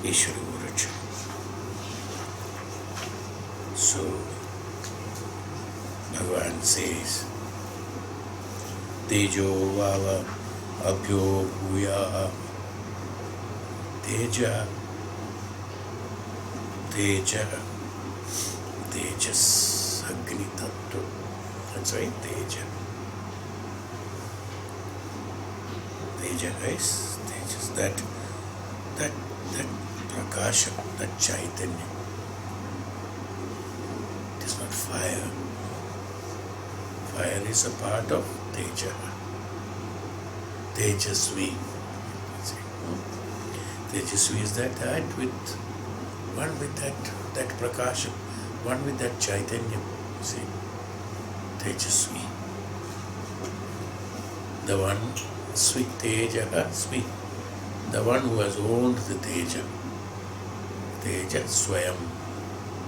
Ishwari origin. So, Bhagavan says, Tejo Vava Abhyo Bhuya Teja Teja Tejas Agni Tattva. That's right, Teja. Teja is Tejas. That Prakasham, that Chaitanya. It is not fire. Fire is a part of Teja. Tejasvi. Tejasvi is that with one with that Prakasham, one with that Chaitanya. See, Tejasvi. The one Svi Teja Svi. The one who has owned the Teja. Teja Swayam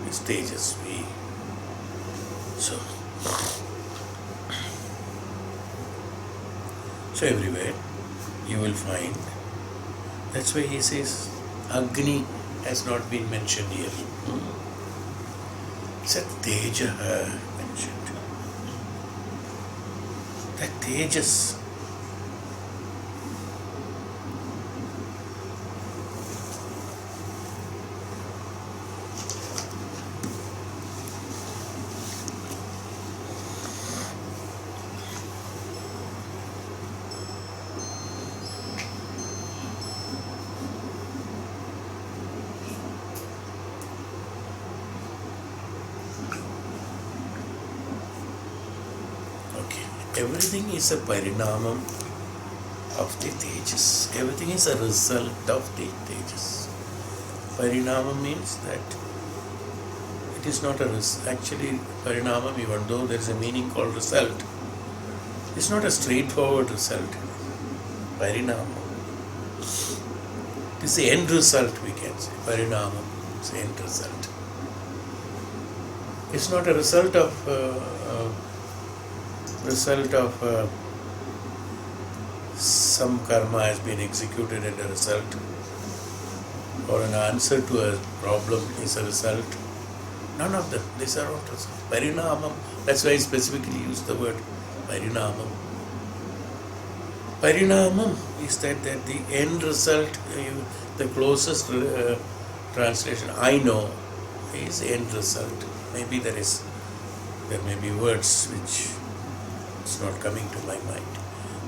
is Tejasvi. So everywhere you will find. That's why he says Agni has not been mentioned here. It's a Teja mentioned. That Tejas. Everything is a parinamam of the Tejas. Everything is a result of the Tejas. Parinamam means that it is not a result. Actually, parinamam, even though there is a meaning called result, it's not a straightforward result. Parinamam. It is the end result, we can say. Parinamam is the end result. It's not a result of some karma has been executed and a result, or an answer to a problem is a result. None of them. These are all results. Parinamam. That's why I specifically use the word parinamam. Parinamam is that the end result, the closest translation I know is end result. Maybe there may be words which it's not coming to my mind.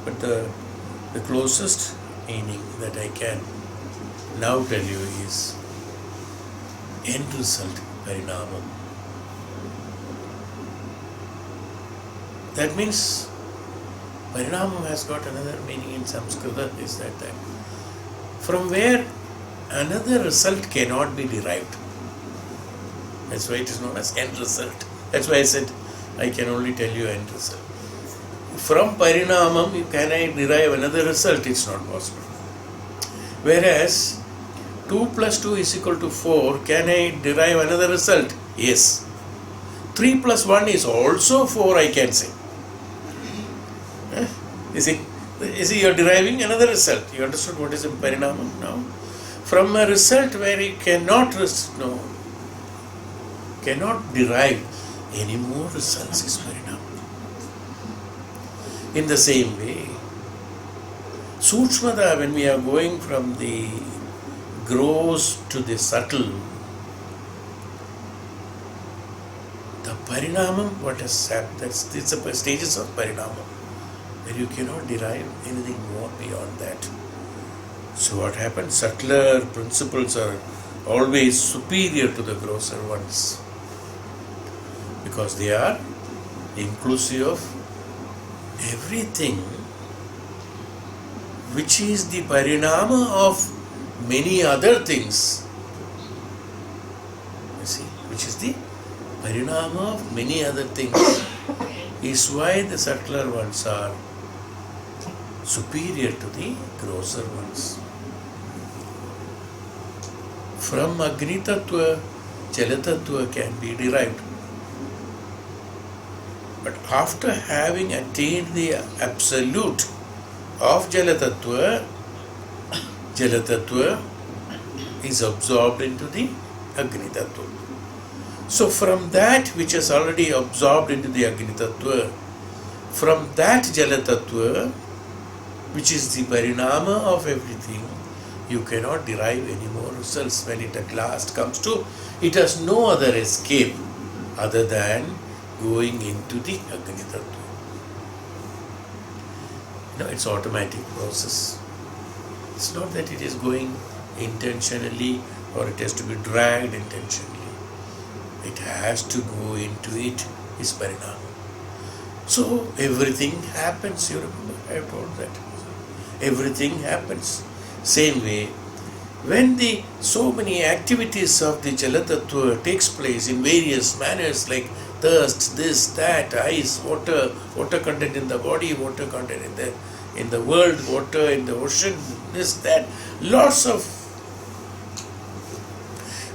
But the closest meaning that I can now tell you is end result, parinamam. That means parinamam has got another meaning in Sanskrit, is that from where another result cannot be derived. That's why it is known as end result. That's why I said I can only tell you end result. From parinamam, can I derive another result? It's not possible. Whereas 2 plus 2 is equal to 4, can I derive another result? Yes. 3 plus 1 is also 4, I can say. You see, you are deriving another result. You understood what is a parinamam now? From a result where you cannot derive any more results is parinamam. In the same way, sukshmata, when we are going from the gross to the subtle, the parinamam, what has happened, it's the stages of parinamam, where you cannot derive anything more beyond that. So what happens? Subtler principles are always superior to the grosser ones, because they are inclusive of everything which is the parinama of many other things. You see, which is the parinama of many other things, is why the subtler ones are superior to the grosser ones. From Agni Tattva, Jala Tattva can be derived. But after having attained the absolute of Jala Tattva is absorbed into the Agni Tattva. So from that which is already absorbed into the Agni Tattva, from that Jala Tattva, which is the Parinama of everything, you cannot derive any more results. When it at last comes to, it has no other escape other than going into the Agni Tattva. It's automatic process. It's not that it is going intentionally or it has to be dragged intentionally. It has to go into it, is Parinama. So everything happens, you remember, I told that. Everything happens. Same way, when the so many activities of the Jala Tattva takes place in various manners like thirst, this, that, ice, water, water content in the body, water content in the world, water in the ocean, this, that, lots of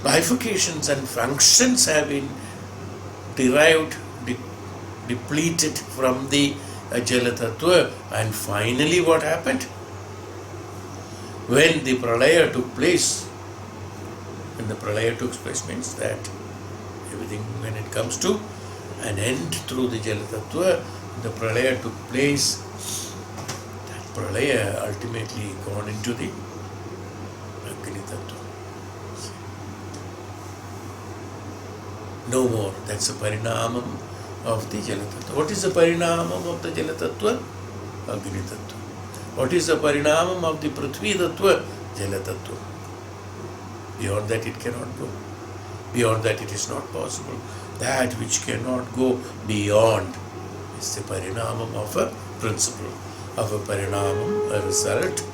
bifurcations and functions have been derived, depleted from the Jala Tattva, and finally what happened? When the Pralaya took place, means that everything, when it comes to an end through the Jala Tattva, the Pralaya took place, that Pralaya ultimately gone into the Agni Tattva. No more. That's a Parinamam of the Jala Tattva. What is the Parinamam of the Jala Tattva? Agni Tattva. What is the Parinamam of the Prithvi Tattva? Jala Tattva. Beyond that it cannot go. Beyond that it is not possible. That which cannot go beyond is the Parinamam of a principle, of a Parinamam, a result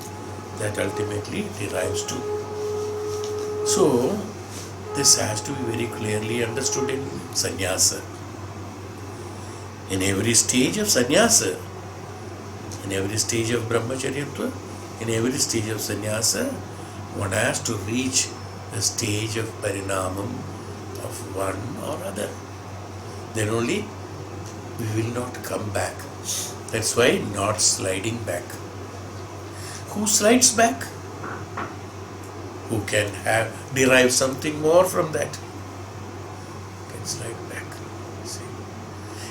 that ultimately derives to. So, this has to be very clearly understood in sannyasa. In every stage of sannyasa, in every stage of brahmacharyatva, in every stage of sannyasa, one has to reach a stage of parinamam of one or other. Then only we will not come back. That's why not sliding back. Who slides back? Who can derive something more from that? Can slide back. See?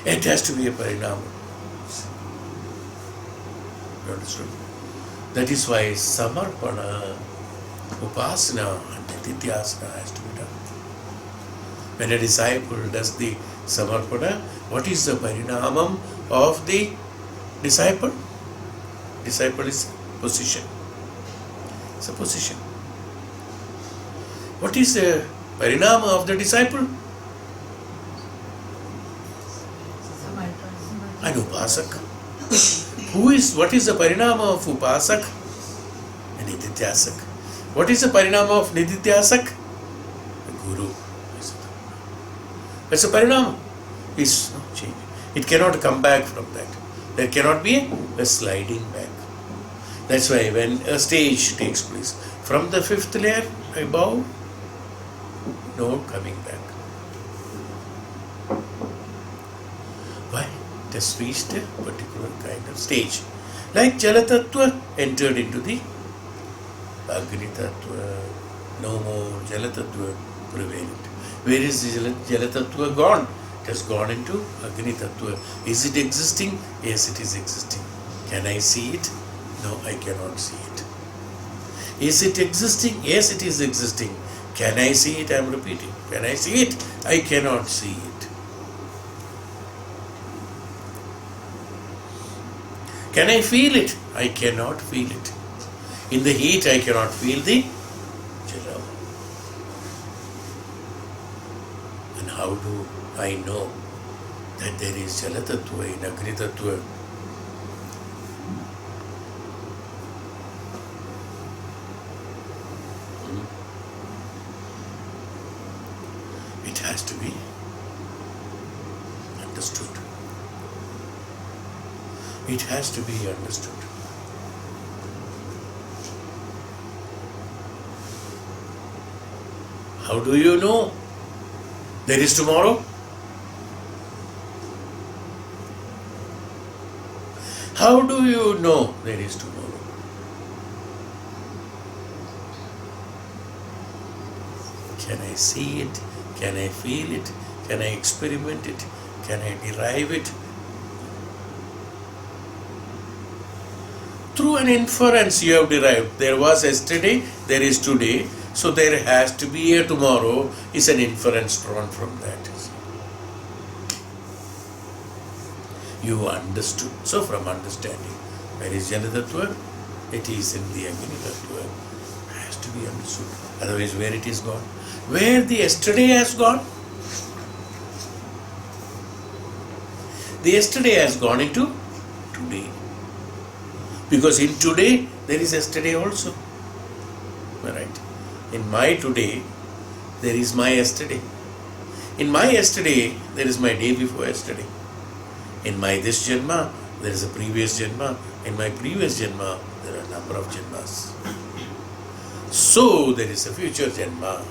It has to be a parinama. You understood? That is why samarpana, upasana and nityaasana has to be done. When a disciple does the samarpana, what is the parinamam of the disciple? Disciple is position. It's a position. What is the parinama of the disciple? An upasak. What is the parinama of upasak? A nidityasak. What is the parinama of nidityasak? A guru. That's a parinama. It's not changing. It cannot come back from that. There cannot be a sliding back. That's why when a stage takes place, from the fifth layer above, no coming back. Why? It has reached a particular kind of stage. Like Jala Tattva entered into the Agni Tattva. No more Jala Tattva prevalent. Where is the Jala Tattva gone? It has gone into Agni Tattva. Is it existing? Yes, it is existing. Can I see it? No, I cannot see it. Is it existing? Yes, it is existing. Can I see it? I am repeating. Can I see it? I cannot see it. Can I feel it? I cannot feel it. In the heat, I cannot feel the jala. And how do I know that there is Jala Tattva in Agni Tattva? It has to be understood. It has to be understood. How do you know there is tomorrow? How do you know there is tomorrow? Can I see it? Can I feel it? Can I experiment it? Can I derive it? Through an inference you have derived. There was yesterday, there is today, so there has to be a tomorrow, is an inference drawn from that. You understood. So from understanding, where is Jala Tattva? It is in the Agni Tattva. It has to be understood. Otherwise, where it is gone? Where the yesterday has gone? The yesterday has gone into today. Because in today, there is yesterday also. Right? In my today, there is my yesterday. In my yesterday, there is my day before yesterday. In my this Janma, there is a previous Janma. In my previous Janma, there are a number of Janmas. So, there is a future Janma.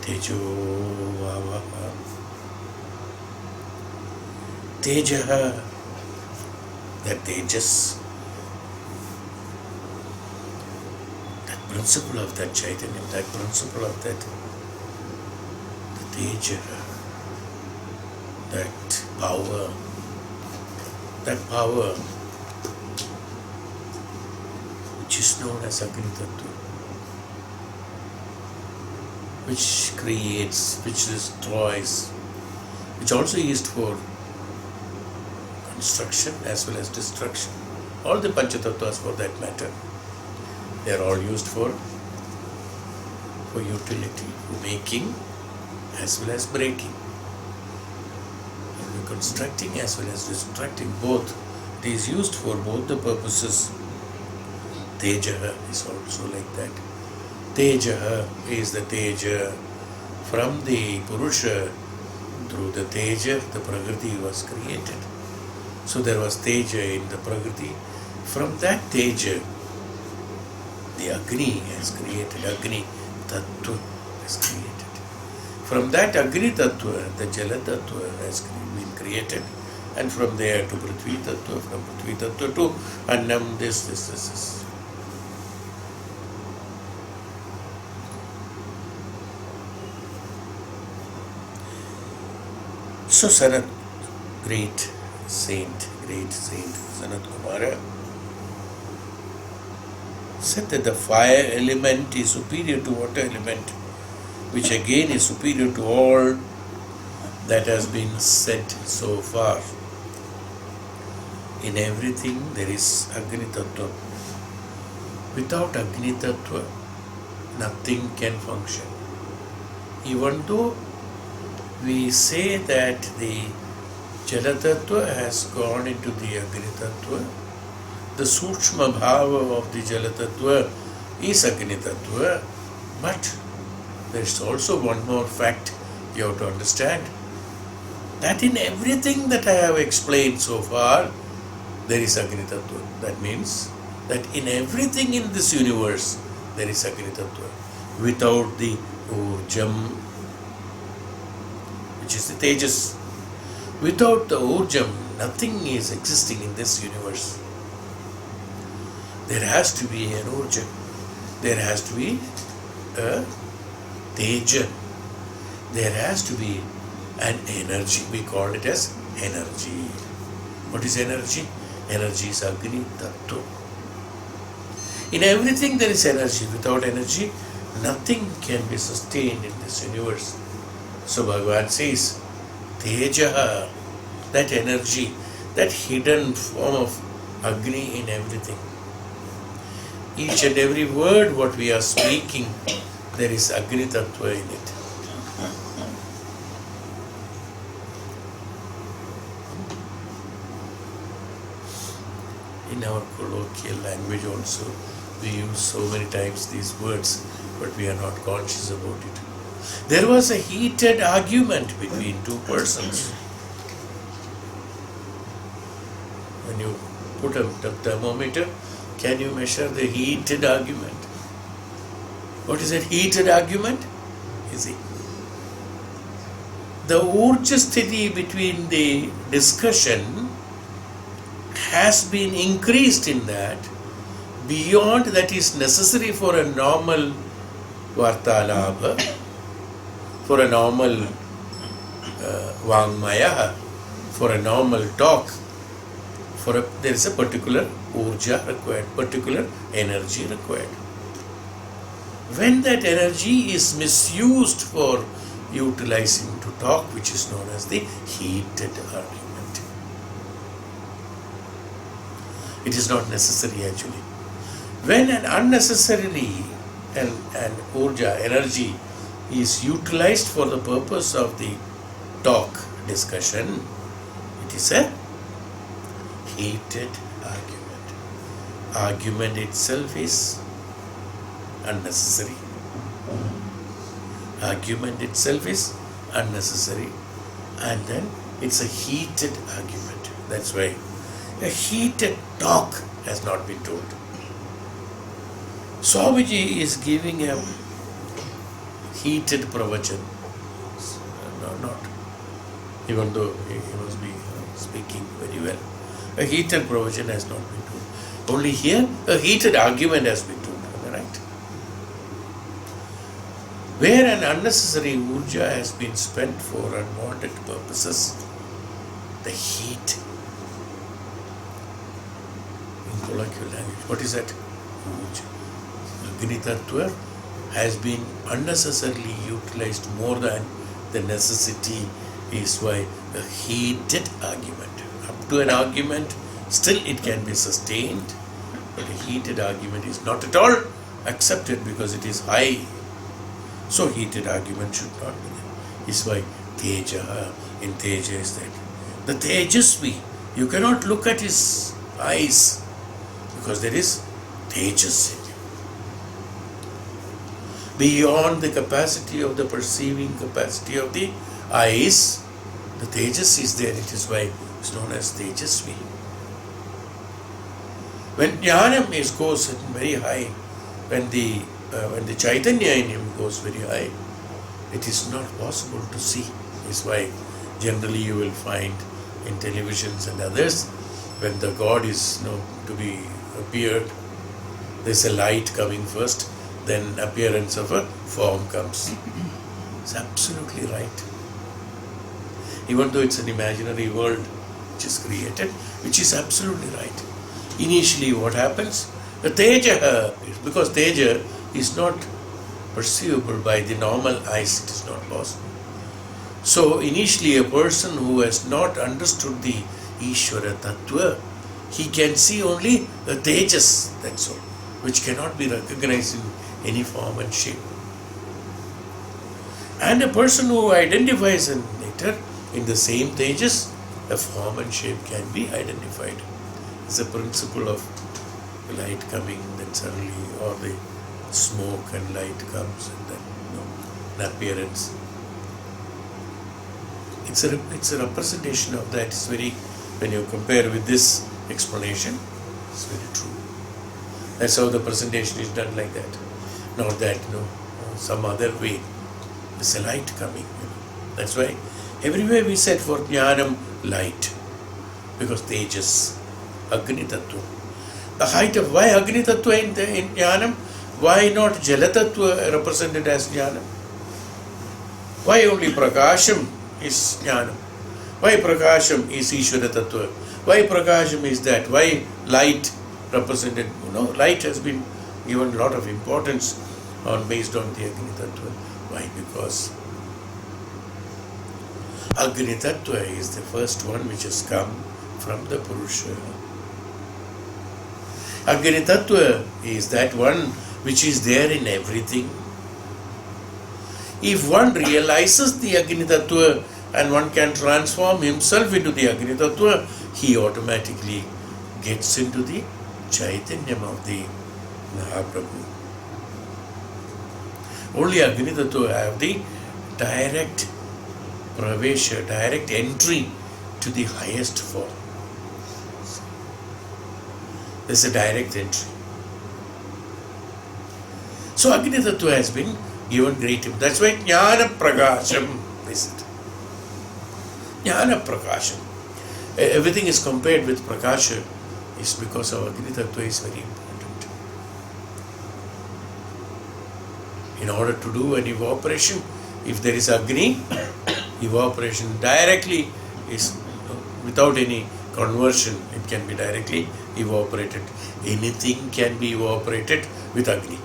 Tejo Vavaha. Tejaha, that Tejas, that principle of that Chaitanya, that principle of that Teja, that power which is known as Agni Tattva, which creates, which destroys, which also is used for construction as well as destruction. All the Panchatattva's for that matter, they are all used for utility, for making as well as breaking, for constructing as well as destructing. Both, it is used for both the purposes. Tejaha is also like that. Tejaha is the Teja. From the Purusha, through the Teja, the Prakriti was created. So there was Teja in the Prakriti. From that Teja, the Agni has created. Agni Tattva has created. From that Agni Tattva, the Jala Tattva has been created. And from there to Prithvi Tattva, from Prithvi Tattva to Annam, this. So Sanat, great saint Sanat Kumara, said that the fire element is superior to water element, which again is superior to all that has been said so far. In everything there is Agni Tattva. Without Agni Tattva, nothing can function. Even though we say that the Jala Tattva has gone into the Agni Tattva, the sukshma bhava of the Jala Tattva is Agni Tattva, but there is also one more fact you have to understand, that in everything that I have explained so far, there is Agni Tattva. That means that in everything in this universe, there is Agni Tattva. Without the Urjam, which is the Tejas, without the Urjam, nothing is existing in this universe. There has to be an Urja. There has to be a Teja. There has to be an energy. We call it as energy. What is energy? Energy is Agni Tattva. In everything there is energy. Without energy, nothing can be sustained in this universe. So Bhagavan says, Tejaha, that energy, that hidden form of Agni in everything. Each and every word what we are speaking, there is Agni Tattva in it. In our colloquial language also, we use so many times these words, but we are not conscious about it. There was a heated argument between two persons. When you put a thermometer, can you measure the heated argument? What is that heated argument? You see, the urja sthiti between the discussion has been increased in that beyond that is necessary for a normal vartalabha, for a normal vangmaya, for a normal talk, there is a particular urja required, particular energy required. When that energy is misused for utilizing to talk, which is known as the heated argument, it is not necessary actually. When an unnecessarily an urja, energy, is utilized for the purpose of the talk, discussion, it is a heated argument. Argument itself is unnecessary. Argument itself is unnecessary, and then it's a heated argument. That's why a heated talk has not been told. Swamiji is giving a heated pravachan. No, not. Even though he must be speaking very well. A heated pravachan has not been told. Only here, a heated argument has been told. Am I right? Where an unnecessary urja has been spent for unwanted purposes, the heat. In colloquial language, what is that? Urja. Agni Tattva has been unnecessarily utilized more than the necessity is why a heated argument. Up to an argument, still it can be sustained, but a heated argument is not at all accepted because it is high. So heated argument should not be there. Is why Teja, in Teja is that. The Tejasvi, you cannot look at his eyes because there is Tejas in him. Beyond the capacity of the perceiving capacity of the eyes, the Tejas is there. It is why it's known as Tejasvi. When Jnanam goes very high, when the Chaitanya in him goes very high, it is not possible to see. Is why generally you will find in televisions and others, when the God is to be appeared, there is a light coming first, then appearance of a form comes. It's absolutely right. Even though it's an imaginary world which is created, which is absolutely right. Initially what happens? The Teja, because Teja is not perceivable by the normal eyes, it is not possible. So initially a person who has not understood the Ishvara Tattva, he can see only the Tejas, that's all, which cannot be recognized in any form and shape. And a person who identifies later in the same Tejas, a form and shape can be identified. It's a principle of light coming, then suddenly, or the smoke and light comes, and then an appearance. It's a representation of that. It's very, when you compare with this explanation, it's very true. That's how the presentation is done like that. Not that, some other way. There's a light coming. That's why everywhere we said for Jnanam, light. Because Tejas, Agni Tattva. The height of why Agni Tattva in Jnanam? Why not Jala Tattva represented as Jnanam? Why only Prakasham is Jnanam? Why Prakasham is Ishvara Tattva? Why Prakasham is that? Why light represented? Light has been given a lot of importance based on the Agni Tattva. Why? Because Agni Tattva is the first one which has come from the Purusha. Agni Tattva is that one which is there in everything. If one realizes the Agni Tattva and one can transform himself into the Agni Tattva, he automatically gets into the Chaitanyam of the Mahaprabhu. Only Agni Tattva have the direct pravesha, direct entry to the highest form. There's a direct entry. So Agni Tattva has been given great importance. That's why Jnana Prakasham, they said. Jnana Prakasham. Everything is compared with Prakasha is because our Agni Tattva is very important. In order to do an evaporation, if there is Agni, evaporation directly is without any conversion, it can be directly evaporated. Anything can be evaporated with Agni.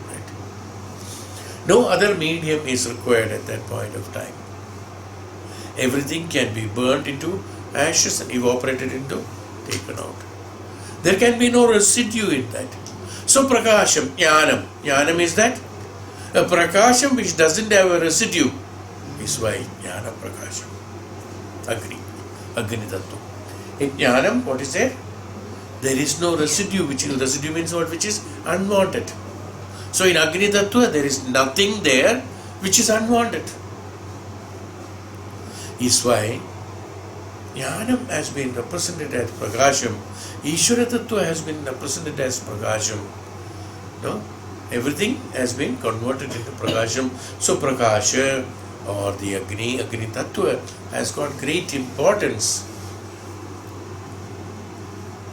Right? No other medium is required at that point of time. Everything can be burnt into ashes and evaporated into, taken out. There can be no residue in that. So Prakasham, Jnanam. Jnanam is that? A Prakasham which doesn't have a residue is why Jnana Prakasham. Agni. Agni Tattva. In Jnanam, what is there? There is no residue. Residue means what? Which is unwanted. So in Agni Tattva, there is nothing there which is unwanted. Is why Jnanam has been represented as Prakasham. Ishvara Tattva has been represented as Prakasham. No? Everything has been converted into Prakasham. So Prakasha or the Agni Tattva has got great importance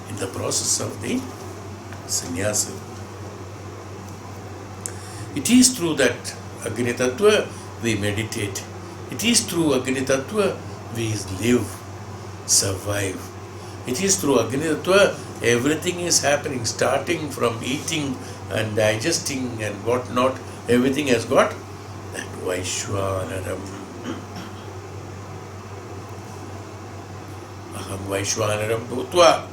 in the process of the sannyasa. It is through that Agni Tattva we meditate. It is through Agni Tattva we live, survive. It is through Agni Tattva everything is happening, starting from eating and digesting and what not. Everything has got that Vaishwanaram. Aham Vaishwanaram Bhutva.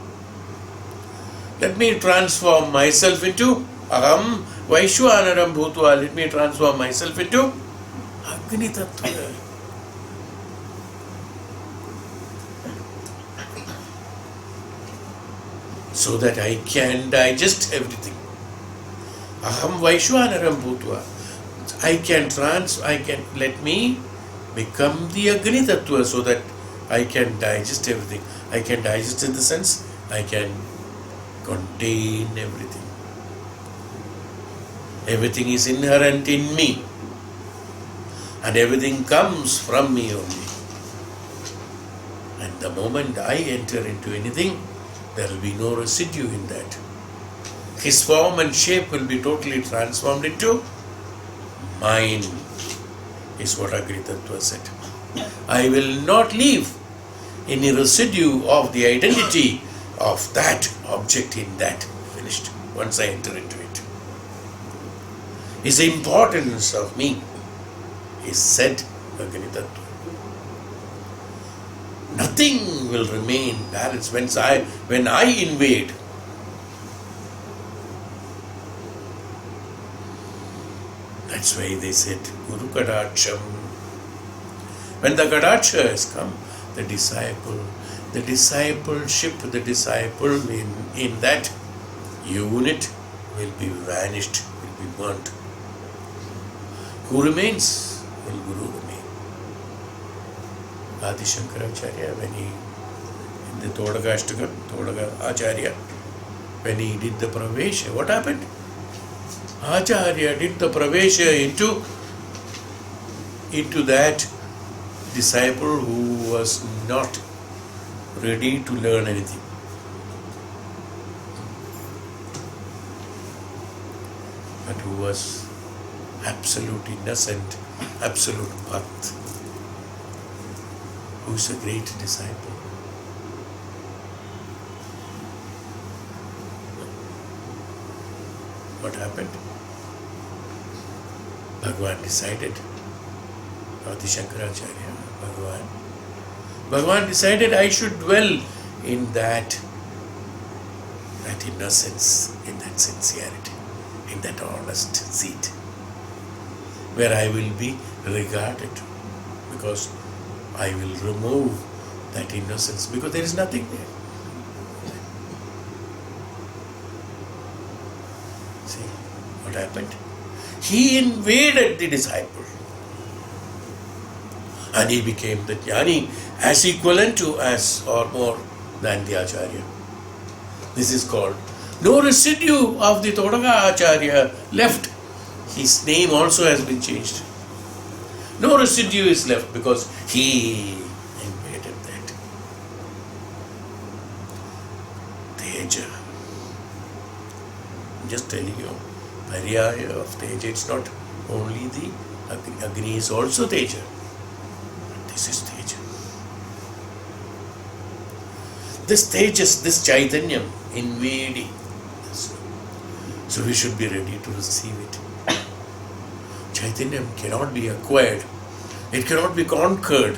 Let me transform myself into Aham Vaishwanaram Bhutva. Let me transform myself into Agni Tattva. So that I can digest everything. Aham Vaishwanaram Bhutva. I can let me become the Agni Tattva so that I can digest everything. I can digest in the sense I can contain everything. Everything is inherent in me. And everything comes from me only. And the moment I enter into anything, there will be no residue in that. His form and shape will be totally transformed into mine, is what Agni Tattva said. I will not leave any residue of the identity of that object in that. Finished. Once I enter into it. His importance of me is said Agni Tattva. Nothing will remain balanced when I invade. That's why they said Guru Kadacham. When the Kadacha has come, the discipleship, the disciple in that unit will be vanished, will be burnt. Who remains? Will Guru remain. Adi Shankaracharya, when he, in the Todaga Acharya, when he did the Pravesha, what happened? Acharya did the Pravesha into that disciple who was not ready to learn anything. But who was absolute innocent, absolute bhakt, who is a great disciple. What happened? Bhagavan decided, Adi Shankaracharya, Bhagavan decided I should dwell in that innocence, in that sincerity, in that honest seat, where I will be regarded, because I will remove that innocence, because there is nothing there. See what happened? He invaded the disciple and he became the jnani as equivalent to, as or more than the Acharya. This is called no residue of the Todaga Acharya left. His name also has been changed. No residue is left because he Teja. I'm just telling you, Paryaya of Teja, it's not only the Agni. Agni is also Teja. But this is Teja. This Tejas, this Chaitanyam invading. So we should be ready to receive it. Chaitanyam cannot be acquired. It cannot be conquered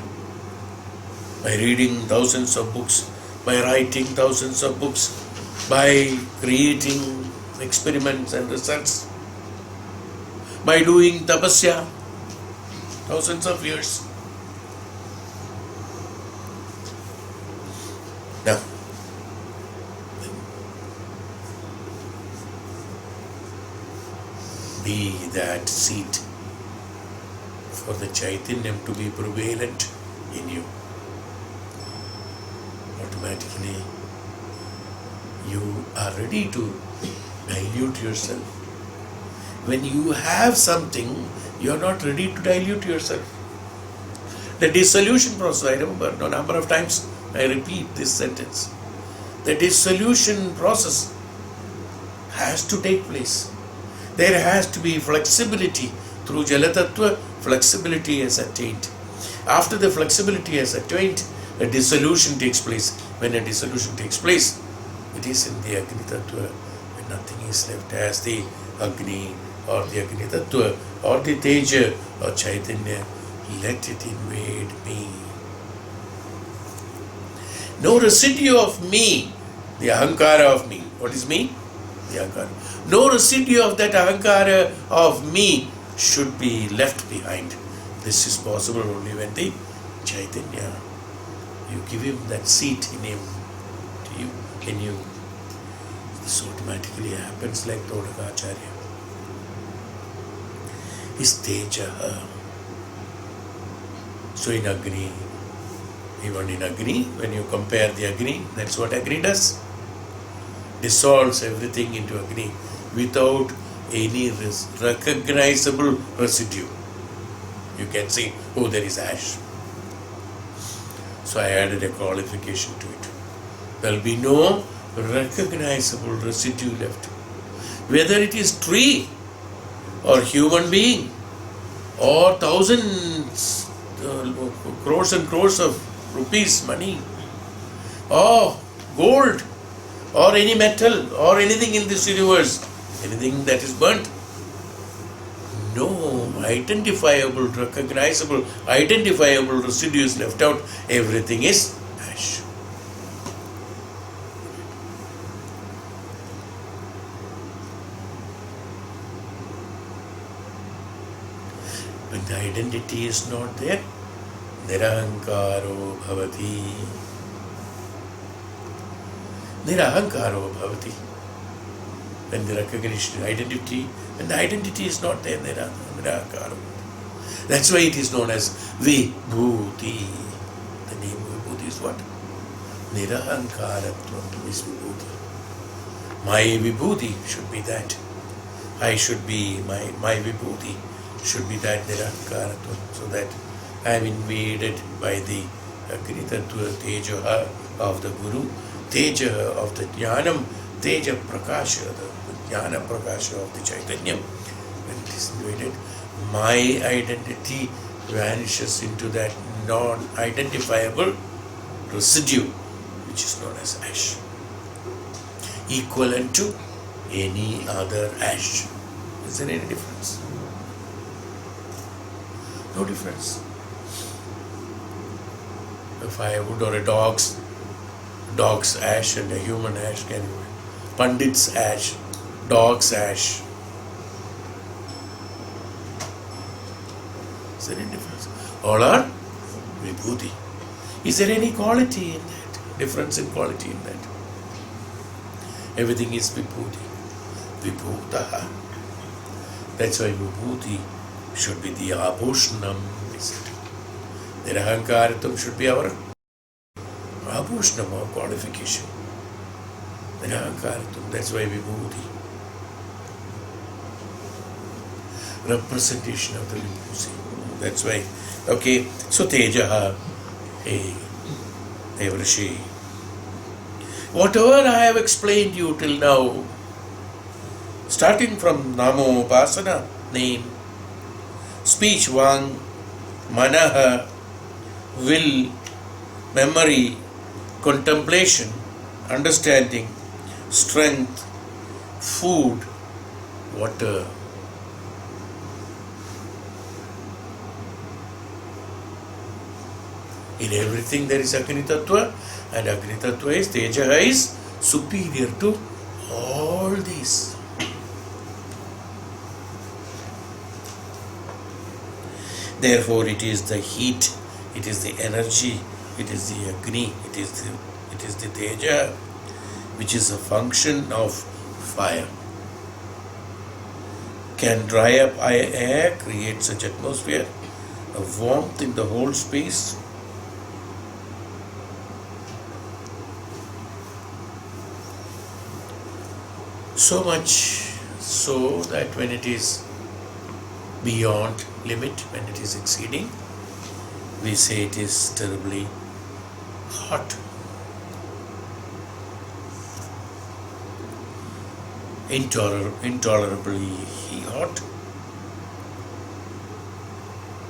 by reading thousands of books, by writing thousands of books, by creating experiments and results, by doing tapasya thousands of years. Now, be that seat for the Chaitanyam to be prevalent in you. Automatically, you are ready to dilute yourself. When you have something, you are not ready to dilute yourself. The dissolution process, I remember a number of times I repeat this sentence. The dissolution process has to take place. There has to be flexibility. Through Jalatattva, flexibility is attained. After the flexibility is attained, a dissolution takes place. When a dissolution takes place, it is in the Agni Tattva when nothing is left as the Agni or the Agni Tattva or the Teja or Chaitanya. Let it invade me. No residue of me, the Ahankara of me. What is me? The Ahankara. No residue of that Ahankara of me should be left behind. This is possible only when the Chaitanya, you give him that seat in him, to you, in you. This automatically happens like Todakacharya. His Teja. So in Agni, even in Agni, when you compare the Agni, that's what Agni does. Dissolves everything into Agni without any recognizable residue. You can see, oh, there is ash. So I added a qualification to it. There will be no recognizable residue left. Whether it is tree or human being or thousands, crores and crores of rupees, money, or gold, or any metal, or anything in this universe, anything that is burnt, no identifiable, recognizable, identifiable residues left out. Everything is ash. When the identity is not there, Nirahankaro bhavati. Nirahankaro bhavati. When the recognition, identity, when the identity is not there, Nirahankaro. That's why it is known as Vibhuti. The name Vibhuti is what? Nirahankaratvam is Vibhuti. My Vibhuti should be that. I should be, my Vibhuti should be that Nirahankaratvam, so that I am invaded by the Agni Tattva Teja of the Guru, Teja of the Jnanam, Teja Prakasha, the Jnana Prakasha of the Chaitanyam. When it is invaded, my identity vanishes into that non-identifiable residue, which is known as ash, equivalent to any other ash. Is there any difference? No difference. A firewood or a dog's ash and a human ash can be Pandit's ash, dog's ash. Is there any difference? All are Vibhuti. Is there any quality in that? Difference in quality in that? Everything is Vibhuti. Vibhutaha. That's why Vibhuti should be the Abhushnam. The Nirahankaratam should be our Abhushnam, our qualification. The Nirahankaratam, that's why Vibhuti. Representation of the Vibhuti. That's why. Okay, so Tejaha, hey, Devrishi. Whatever I have explained you till now, starting from Namo Upasana, name, speech, Vang, Manaha, will, memory, contemplation, understanding, strength, food, water. In everything there is Agni Tattva, and Agni Tattva is, Teja is superior to all these. Therefore it is the heat, it is the energy, it is the Agni, it is the Teja, which is a function of fire. Can dry up air, create such atmosphere, a warmth in the whole space. So much so that when it is beyond limit, when it is exceeding, we say it is terribly hot. Intolerably hot.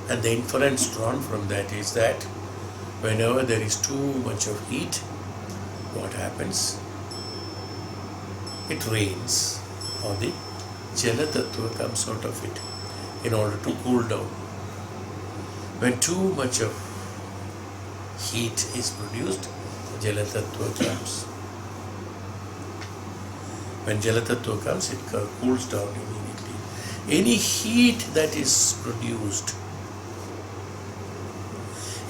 And the inference drawn from that is that whenever there is too much of heat, what happens? It rains, or the Jala Tattva comes out of it in order to cool down. When too much of heat is produced, Jala Tattva comes. When Jala Tattva comes, it cools down immediately. Any heat that is produced,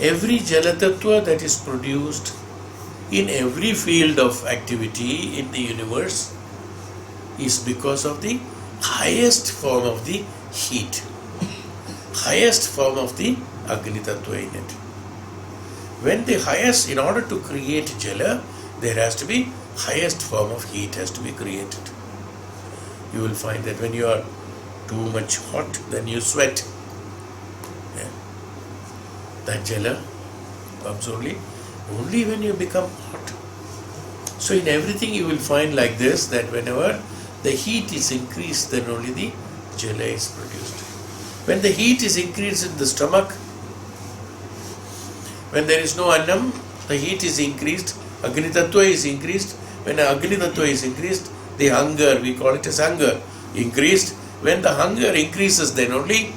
every Jala Tattva that is produced in every field of activity in the universe is because of the highest form of the heat, highest form of the Agni Tattva in it. When the highest, in order to create Jala, there has to be highest form of heat has to be created. You will find that when you are too much hot, then you sweat. Yeah. That Jala comes only when you become hot. So in everything you will find like this, that whenever the heat is increased, then only the Jala is produced. When the heat is increased in the stomach, when there is no annam, the heat is increased, Agni Tattva is increased. When Agni Tattva is increased, the hunger, we call it as hunger, increased. When the hunger increases, then only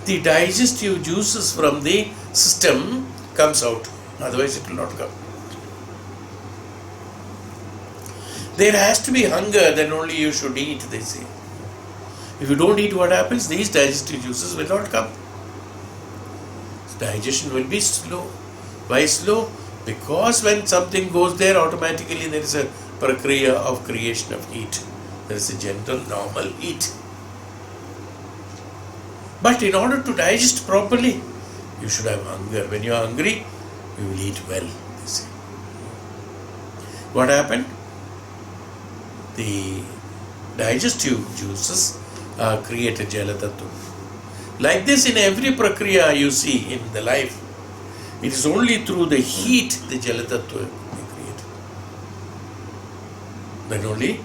the digestive juices from the system comes out. Otherwise it will not come. There has to be hunger, then only you should eat, they say. If you don't eat, what happens? These digestive juices will not come. Digestion will be slow. Why slow? Because when something goes there, automatically there is a prakriya of creation of heat. There is a general normal heat. But in order to digest properly, you should have hunger. When you are hungry, you will eat well, they say. What happened? The digestive juices create a Jala Tattva. Like this, in every prakriya you see in the life, it is only through the heat the Jala Tattva is created. Then only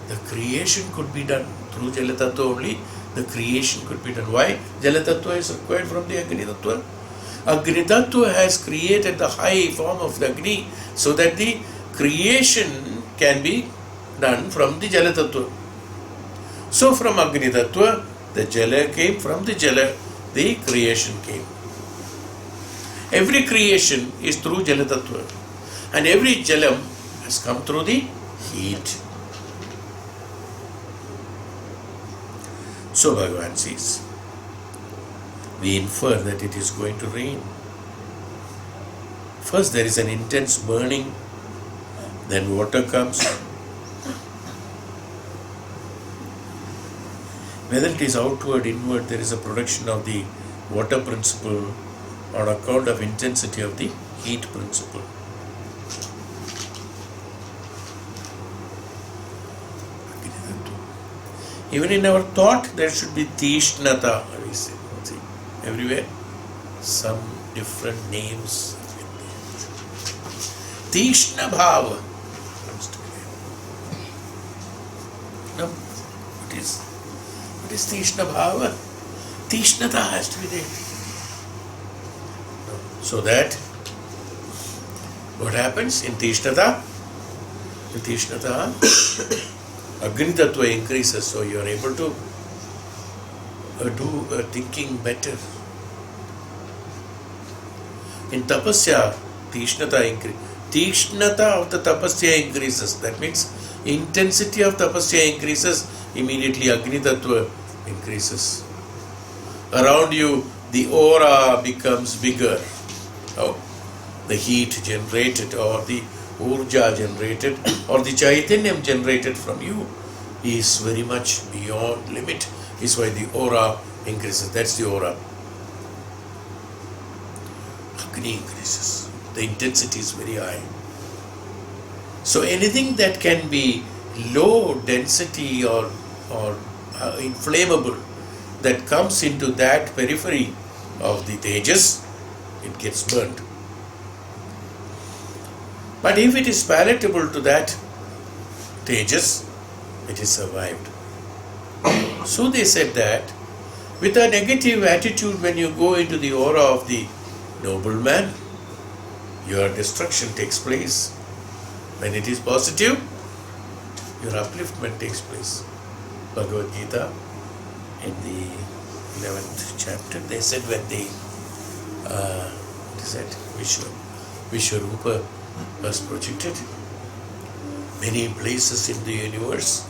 the creation could be done. Through Jala Tattva only the creation could be done. Why? Jala Tattva is required from the Agni Tattva. Agni Tattva has created the high form of the Agni so that the creation can be done from the Jala Tattva. So from Agni Tattva, the Jala came, from the Jala, the creation came. Every creation is through Jala Tattva, and every Jalam has come through the heat. So Bhagavan says, we infer that it is going to rain. First there is an intense burning, then water comes. Whether it is outward, inward, there is a production of the water principle on account of intensity of the heat principle. Even in our thought, there should be Tishnata, we say. See, everywhere, some different names. Tishna Bhava, What is Tishna Bhava? Tishnata has to be there. So that what happens in Tishnata? In Tishnata, Agni Tattva increases, so you are able to do thinking better. In Tapasya, Tishnata increases. Tishnata of the Tapasya increases. That means intensity of Tapasya increases, immediately Agni Tattva increases. Around you, the aura becomes bigger. Oh, the heat generated or the urja generated or the chaitanyam generated from you is very much beyond limit. Is why the aura increases. That's the aura. Agni increases. The intensity is very high. So anything that can be low density or inflammable that comes into that periphery of the tejas, it gets burnt. But if it is palatable to that tejas, it is survived. So they said that with a negative attitude, when you go into the aura of the nobleman, your destruction takes place. When it is positive, your upliftment takes place. Bhagavad Gita, in the 11th chapter, they said when the Vishwarupa was projected, many places in the universe,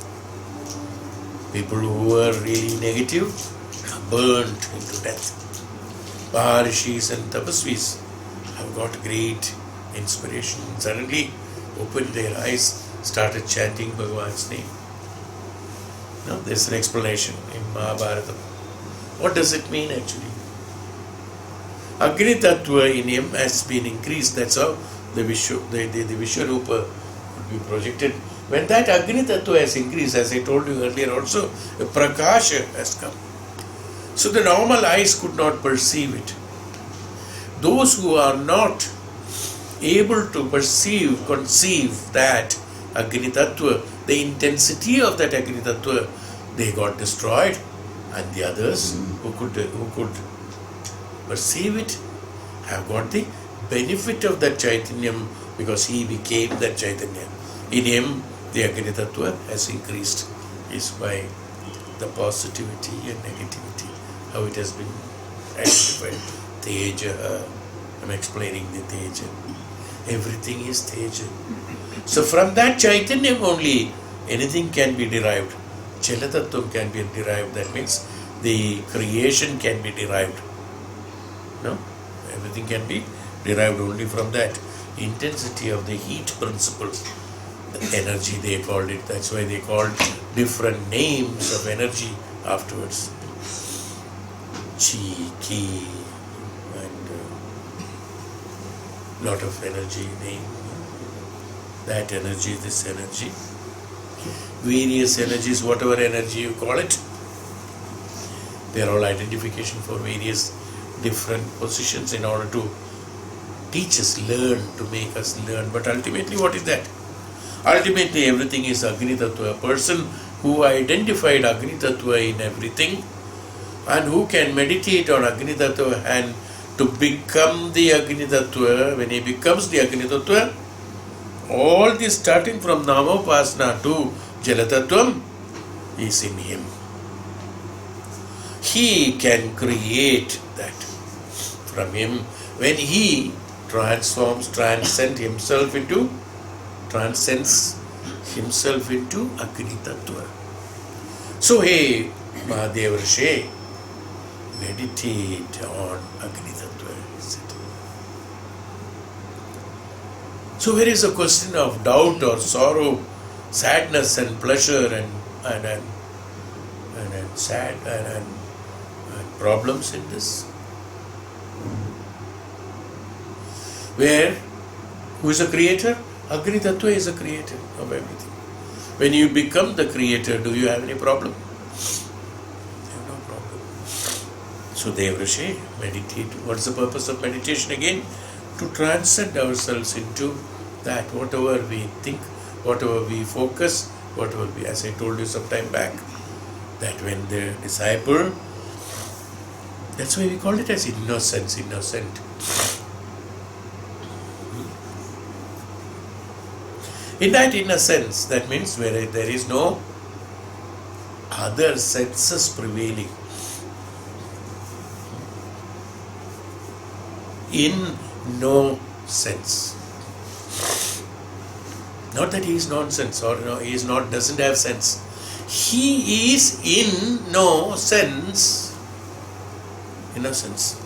people who were really negative burnt into death. Maharishis and Tapasvis have got great inspiration. Suddenly opened their eyes, started chanting Bhagavan's name. Now there's an explanation in Mahabharata. What does it mean actually? Agni Tattva in him has been increased. That's how the Vishwarupa would be projected. When that Agni Tattva has increased, as I told you earlier also, a Prakasha has come. So the normal eyes could not perceive it. Those who are not able to conceive that Agni Tattva, the intensity of that Agni Tattva, they got destroyed, and the others who could perceive it have got the benefit of that Chaitanyam, because he became that Chaitanya. In him, the Agni Tattva has increased. Is by the positivity and negativity, how it has been identified. Teja, I'm explaining the Teja. Everything is Teja. So from that Chaitanyam only, anything can be derived. Chalatattvam can be derived. That means the creation can be derived. No? Everything can be derived only from that intensity of the heat principle. The energy, they called it. That's why they called different names of energy afterwards. Chi, Ki, and lot of energy name. That energy, this energy. Various energies, whatever energy you call it, they are all identification for various different positions in order to teach us, learn, to make us learn. But ultimately, what is that? Ultimately, everything is Agni Tattva. A person who identified Agni Tattva in everything and who can meditate on Agni Tattva and to become the Agni Tattva, when he becomes the Agni Tattva, all this starting from Namopasana to Jalatattvam is in him. He can create that from him when he transcends himself into Agni Tattva. So, hey, Mahadev Rishi, meditate on Agni Tattva. So, here is a question of doubt or sorrow, sadness and pleasure and problems in this. Where, who is a creator? Agni Tattva is a creator of everything. When you become the creator, do you have any problem? You have no problem. So Dev Rishi, meditate. What's the purpose of meditation again? To transcend ourselves into that, whatever we think, whatever we focus, whatever we, as I told you some time back, that when the disciple, that's why we call it as innocence, innocent. In that innocence, that means where there is no other senses prevailing. In no sense. Not that he is nonsense or no, he is not, doesn't have sense. He is in no sense. Innocence.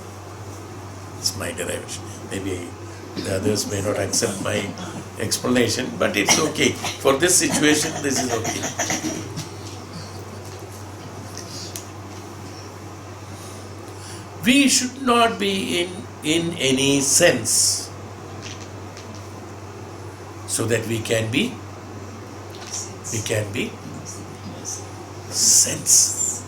It's my derivation. Maybe the others may not accept my explanation, but it's okay. For this situation, this is okay. We should not be in any sense, so that we can be sense.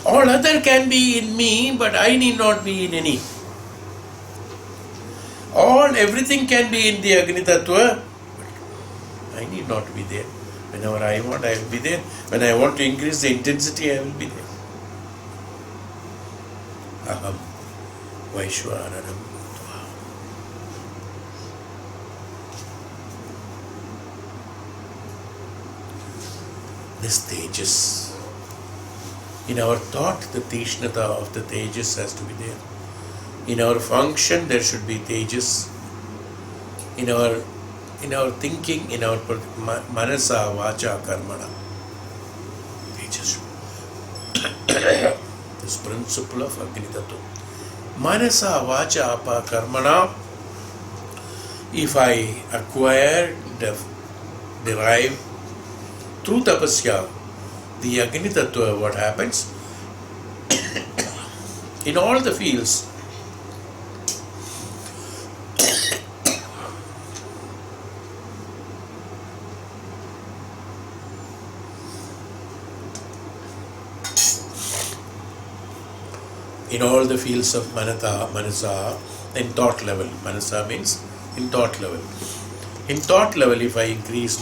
All other can be in me, but I need not be in any. Everything can be in the Agni Tattva, but I need not be there. Whenever I want, I will be there. When I want to increase the intensity, I will be there. Aham Vaishwaranam. This Tejas. In our thought, the Tishnata of the Tejas has to be there. In our function, there should be Tejas. In our thinking, in our manasa, vacha, karmana. Tejas. This principle of Agni Tattva. Manasa, vacha, apa, karmana. If I acquire, derive through tapasya, the Agni Tattva, what happens? In all the fields, of manasa, in thought level. Manasa means in thought level. In thought level, if I increase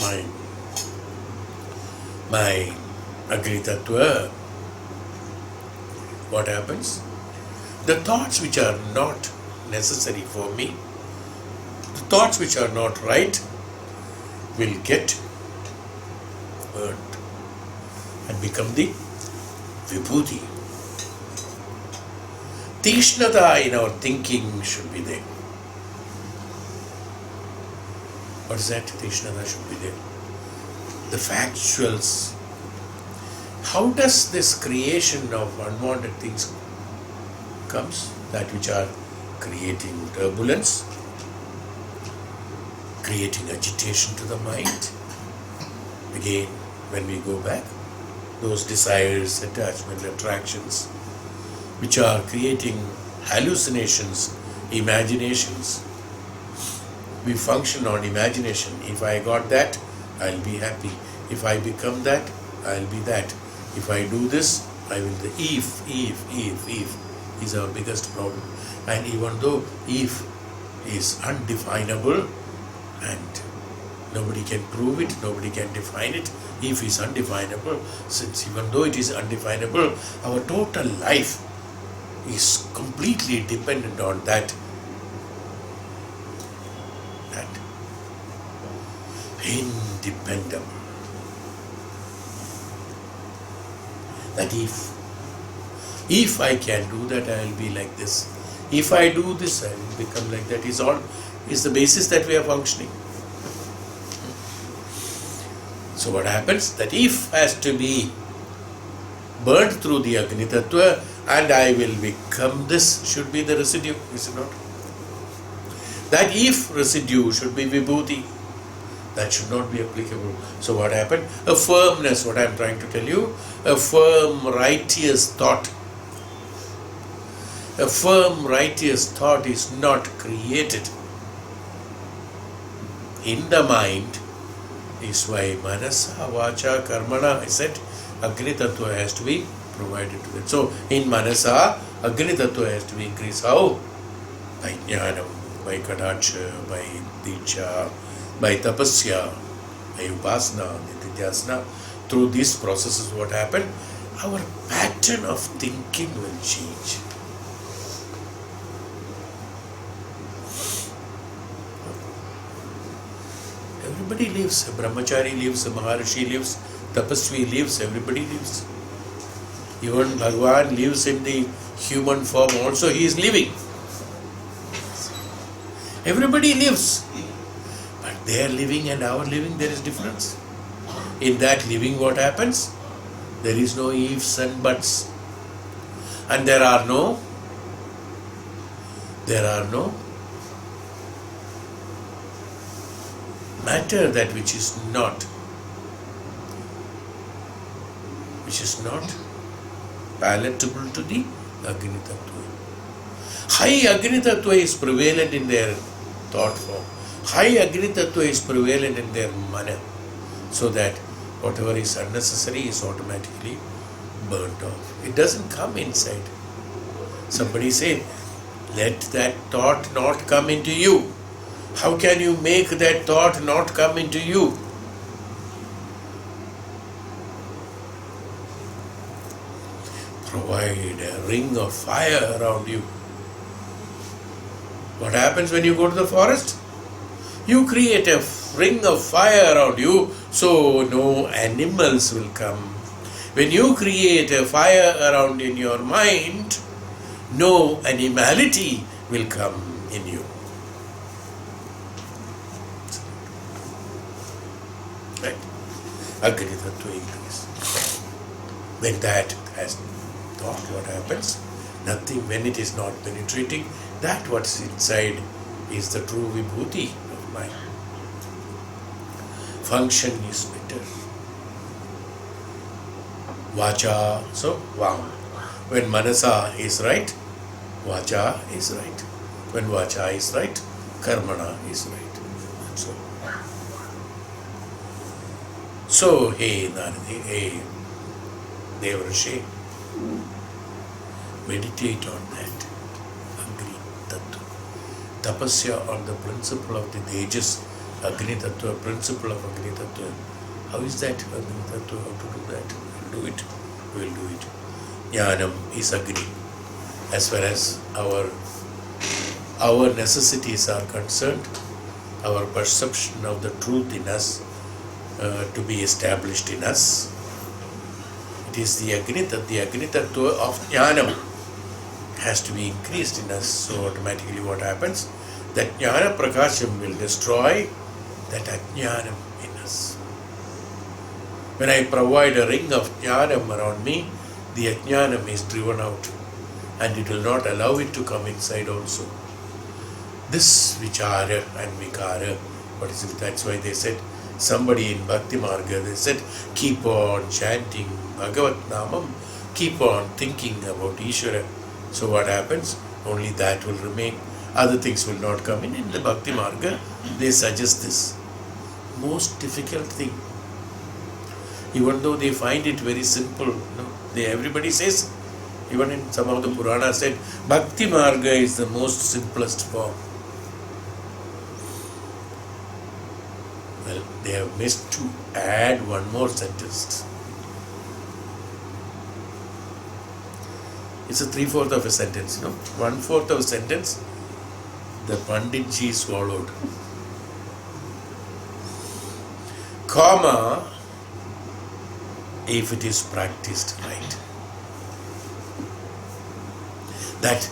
my Agni Tattva, what happens? The thoughts which are not necessary for me, the thoughts which are not right, will get burnt and become the vibhuti. Tishnata in our thinking should be there. What is that? Tishnata should be there. The factuals. How does this creation of unwanted things comes? That which are creating turbulence, creating agitation to the mind. Again, when we go back, those desires, attachment, attractions, which are creating hallucinations, imaginations. We function on imagination. If I got that, I'll be happy. If I become that, I'll be that. If I do this, I will. If is our biggest problem. And even though if is undefinable and nobody can prove it, nobody can define it, if is undefinable, since even though it is undefinable, our total life is completely dependent on that independent. That if I can do that, I will be like this. If I do this, I will become like that. Is the basis that we are functioning. So what happens? That if has to be burnt through the Agni Tattva, and I will become this, should be the residue, is it not? That if residue should be vibhuti, that should not be applicable. So what happened? A firmness, what I am trying to tell you, a firm righteous thought. A firm righteous thought is not created in the mind, is why manasa, vacha, karmana, I said, Agni Tattva has to be provided to it. So in manasa, Agni Tattva has to be increased. How? By jnanam, by kadacha, by diksha, By tapasya, by upasana, nididhyasana, through these processes what happened? Our pattern of thinking will change. Everybody lives. A brahmachari lives, a maharishi lives, tapasvi lives, everybody lives. Even Bhagavan lives in the human form also, he is living. Everybody lives. But their living and our living, there is difference. In that living what happens? There is no ifs and buts. And there are no matter that which is not palatable to the Agni Tattva. High Agni Tattva is prevalent in their thought form. High Agni Tattva is prevalent in their manner, so that whatever is unnecessary is automatically burnt off. It doesn't come inside. Somebody say, let that thought not come into you. How can you make that thought not come into you? Provide a ring of fire around you. What happens when you go to the forest? You create a ring of fire around you, so no animals will come. When you create a fire around in your mind, no animality will come in you. Right? Agni Tattva increase. When that has thought, what happens? Nothing. When it is not penetrating, that what's inside is the true vibhuti of mind. Function is better. Vacha, so vam. When manasa is right, vacha is right. When vacha is right, karmana is right. So, hey Naradi, hey Devrishi, meditate on that. Agni Tattva. Tapasya on the principle of the Tejas, Agni Tattva, principle of Agni Tattva. How is that Agni Tattva? How to do that? We'll do it. We'll do it. Jnanam is Agni. As far as our necessities are concerned, our perception of the truth in us, to be established in us. It is the Agni Tattva of Jnanam has to be increased in us. So automatically what happens? That Jnana Prakasham will destroy that Ajnanam in us. When I provide a ring of Jnanam around me, the Ajnanam is driven out and it will not allow it to come inside also. This Vichara and Vikara, what is it? That's why they said, somebody in Bhakti Marga, they said, keep on chanting Bhagavat Namam, keep on thinking about Ishvara. So what happens? Only that will remain. Other things will not come in. In the Bhakti Marga, they suggest this. Most difficult thing. Even though they find it very simple, everybody says, even in some of the Puranas said, Bhakti Marga is the most simplest form. Well, they have missed to add one more sentence. It's a 3/4 of a sentence, 1/4 of a sentence, the Panditji swallowed. Karma, if it is practiced right, that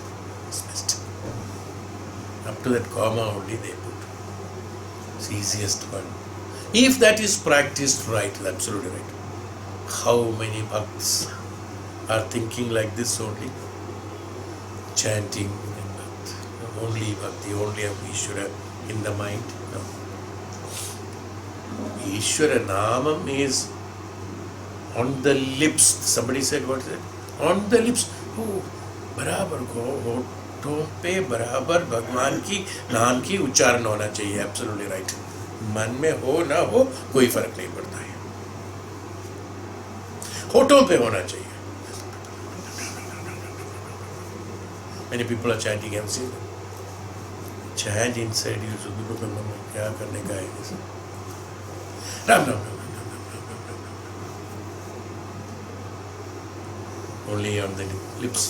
is best. Up to that comma only they put. It's the easiest one. If that is practiced right, absolutely right. How many bhakts are thinking like this only? Chanting only bhakti, only of Ishvara in the mind. No. Ishvara Namam is on the lips. Somebody said, what is it? On the lips. Oh, बराबर होठों पे बराबर भगवान की नाम की उच्चारण होना चाहिए. Absolutely right. मन में हो ना हो कोई फर्क नहीं पड़ता है, होठों पे होना चाहिए. Many people are chanting MC. chant inside you, kya karne ka hai? Ram, ram, ram, ram, ram, ram, ram, ram. Only on the lips.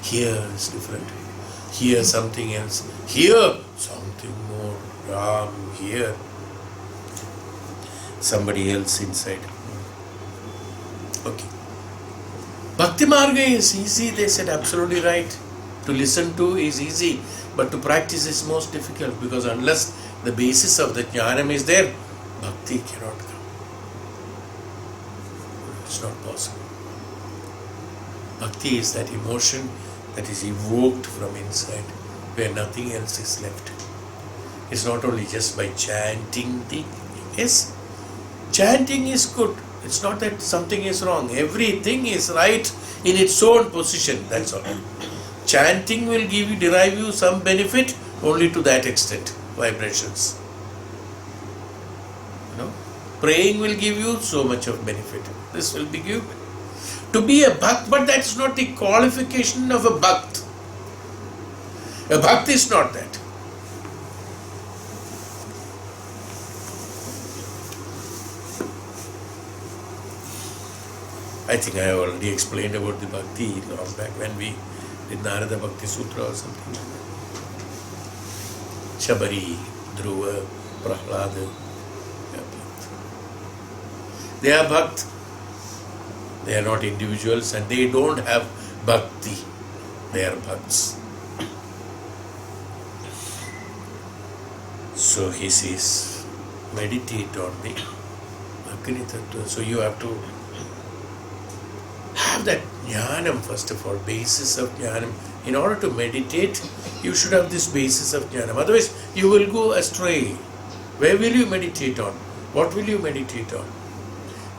Here is different. Here something else. Here something more. Ram, here somebody else inside. Okay. Bhakti Marga is easy, they said, absolutely right. To listen to is easy, but to practice is most difficult, because unless the basis of the jnanam is there, bhakti cannot come. It's not possible. Bhakti is that emotion that is evoked from inside, where nothing else is left. It's not only just by chanting the, yes, chanting is good. It's not that something is wrong. Everything is right in its own position. That's all. Chanting will derive you some benefit only to that extent. Vibrations. Praying will give you so much of benefit. This will be given. To be a bhakt, but that's not the qualification of a bhakt. A bhakt is not that. I think I have already explained about the bhakti long back when we did Narada Bhakti Sutra or something like that. Shabari, Dhruva, Prahlada, they are bhakt. They are not individuals and they don't have bhakti. They are bhakts. So he says, meditate on the Agni Tattva. So you have to have that jnanam first of all, basis of jnanam. In order to meditate, you should have this basis of jnanam. Otherwise, you will go astray. Where will you meditate on? What will you meditate on?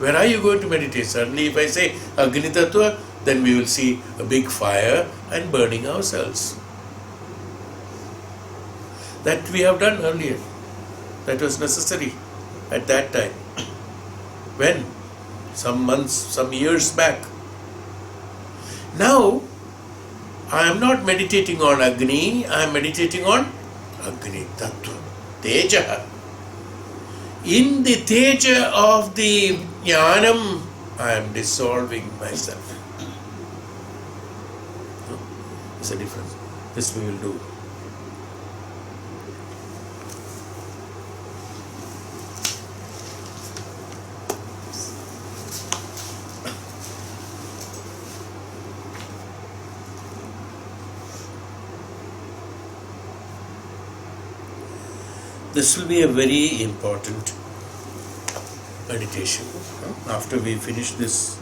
Where are you going to meditate? Suddenly, if I say Agni Tattva, then we will see a big fire and burning ourselves. That we have done earlier. That was necessary at that time. When? Some months, some years back. Now, I am not meditating on Agni, I am meditating on Agni Tattva, Teja. In the Teja of the Jnanam, I am dissolving myself. There's a difference. This we will do. This will be a very important meditation. After we finish this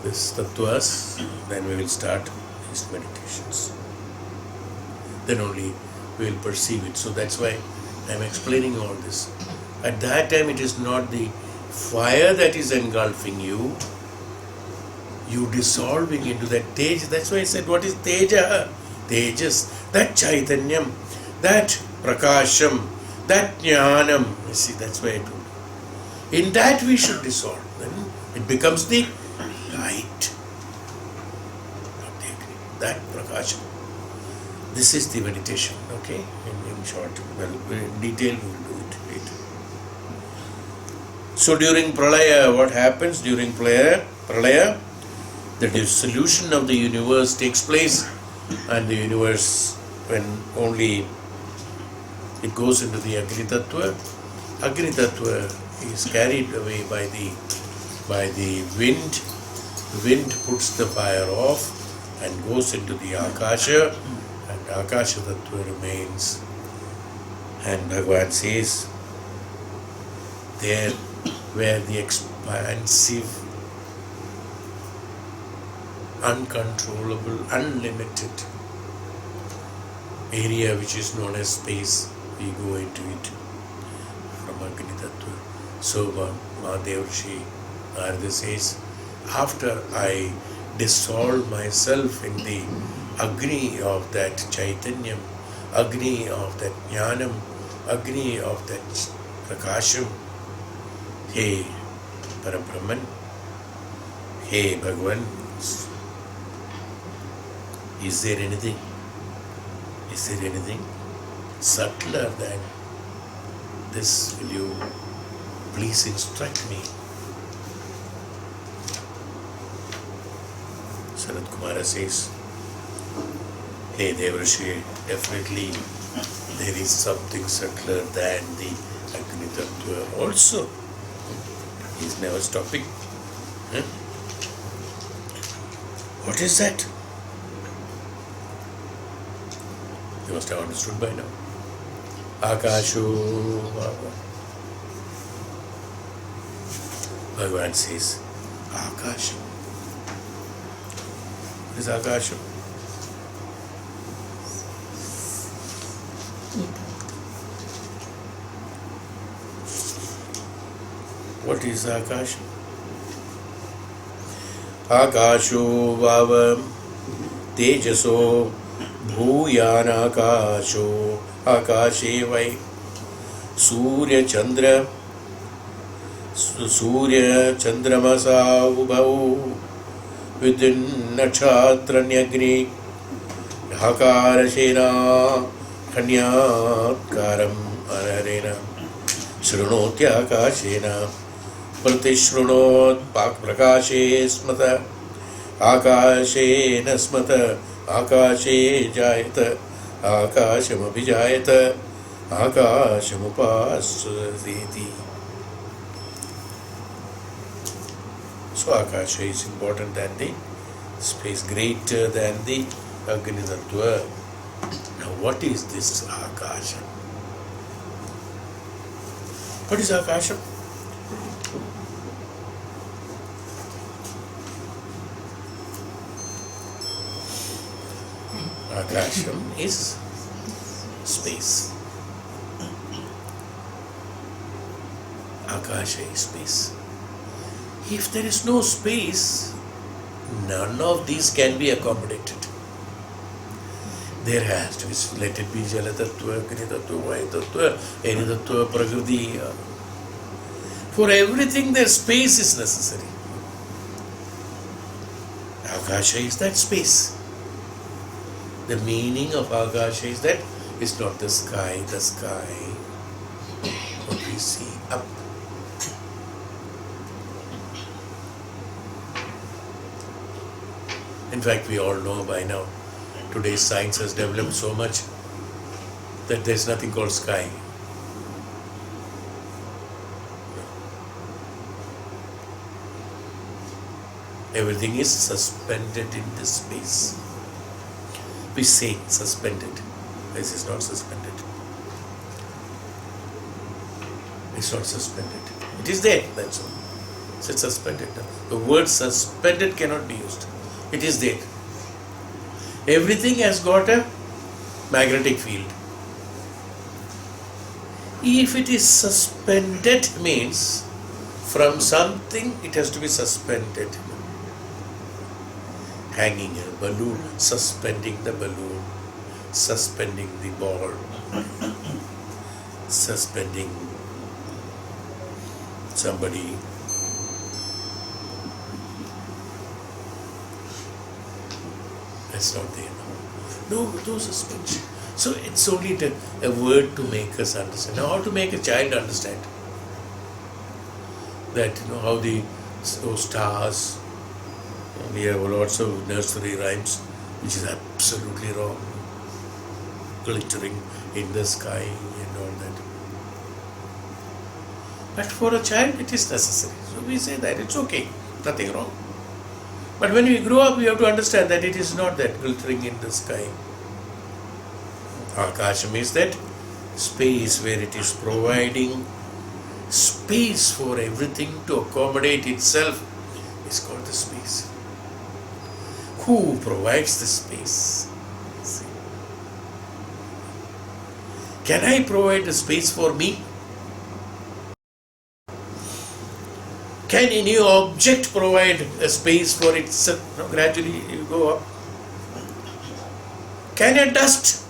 tattvas, then we will start these meditations. Then only we will perceive it. So that's why I am explaining all this. At that time, it is not the fire that is engulfing you. You dissolving into that teja. That's why I said, what is teja? Tejas, that chaitanyam, that prakasham, that jnanam. You see, that's why I told you. In that we should dissolve. Then it becomes the light. Not the agni. That prakasham. This is the meditation, okay? In short. Well, in detail we will do it later. So during pralaya, what happens? During pralaya, the dissolution of the universe takes place, and the universe, when only it goes into the Agni Tattva. Agni Tattva is carried away by the wind. The wind puts the fire off and goes into the Akasha, and Akasha Tattva remains. And Bhagavan says, there where the expansive, uncontrollable, unlimited area which is known as space, we go into it from Agni Tattva. So Mahadev Rishi Narada says, after I dissolve myself in the Agni of that Chaitanyam, Agni of that Jnanam, Agni of that Prakasham, Hey Parabrahman, Hey Bhagavan, is there anything? Is there anything? subtler than this. Will you please instruct me? Sanat Kumara says, hey Devrishi, definitely there is something subtler than the Agni Tattva also. He's never stopping. Huh? What is that? You must have understood by now. Akasho Bhava. Bhagavan says, Akasam. What is Akasam? What is Akasam? Akasho Bhava Tejaso Bhuyanakasho Akashe Vai Surya Chandra Chandramasa Ubhau Within Nakshatranyagni Dhakara Shena Kanyatkaram Anarena Shrunotya Akashena Pratishrunot Pak Prakashe Smata Akashena Smata Akashe Jayata Akasham Abhijayata Akasham Upasati. So Akasha is important than the space, greater than the Agni Tattva. Now what is this Akasha? What is Akasha? Akasham is space. Akasha is space. If there is no space, none of these can be accommodated. There has to be, let it be Jala Tattva, Agni Tattva, Vayu Tattva, any Tattva, Prakriti. For everything there space is necessary. Akasha is that space. The meaning of Akasha is that it's not the sky, what we see up. In fact, we all know by now, today's science has developed so much that there's nothing called sky. Everything is suspended in this space. We say suspended. This is not suspended. It's not suspended. It is there, that's all. So it's suspended. The word suspended cannot be used. It is there. Everything has got a magnetic field. If it is suspended means from something it has to be suspended. Hanging a balloon, suspending the balloon, suspending the ball, suspending somebody. That's not there. No suspension. So it's only a word to make us understand. Now, how to make a child understand that, how those stars. We have lots of nursery rhymes, which is absolutely wrong. Glittering in the sky and all that. But for a child, it is necessary. So we say that it's okay, nothing wrong. But when we grow up, we have to understand that it is not that glittering in the sky. Akasham is that space where it is providing space for everything to accommodate itself is called the space. Who provides the space? See. Can I provide a space for me? Can any object provide a space for itself? No, gradually you go up. Can a dust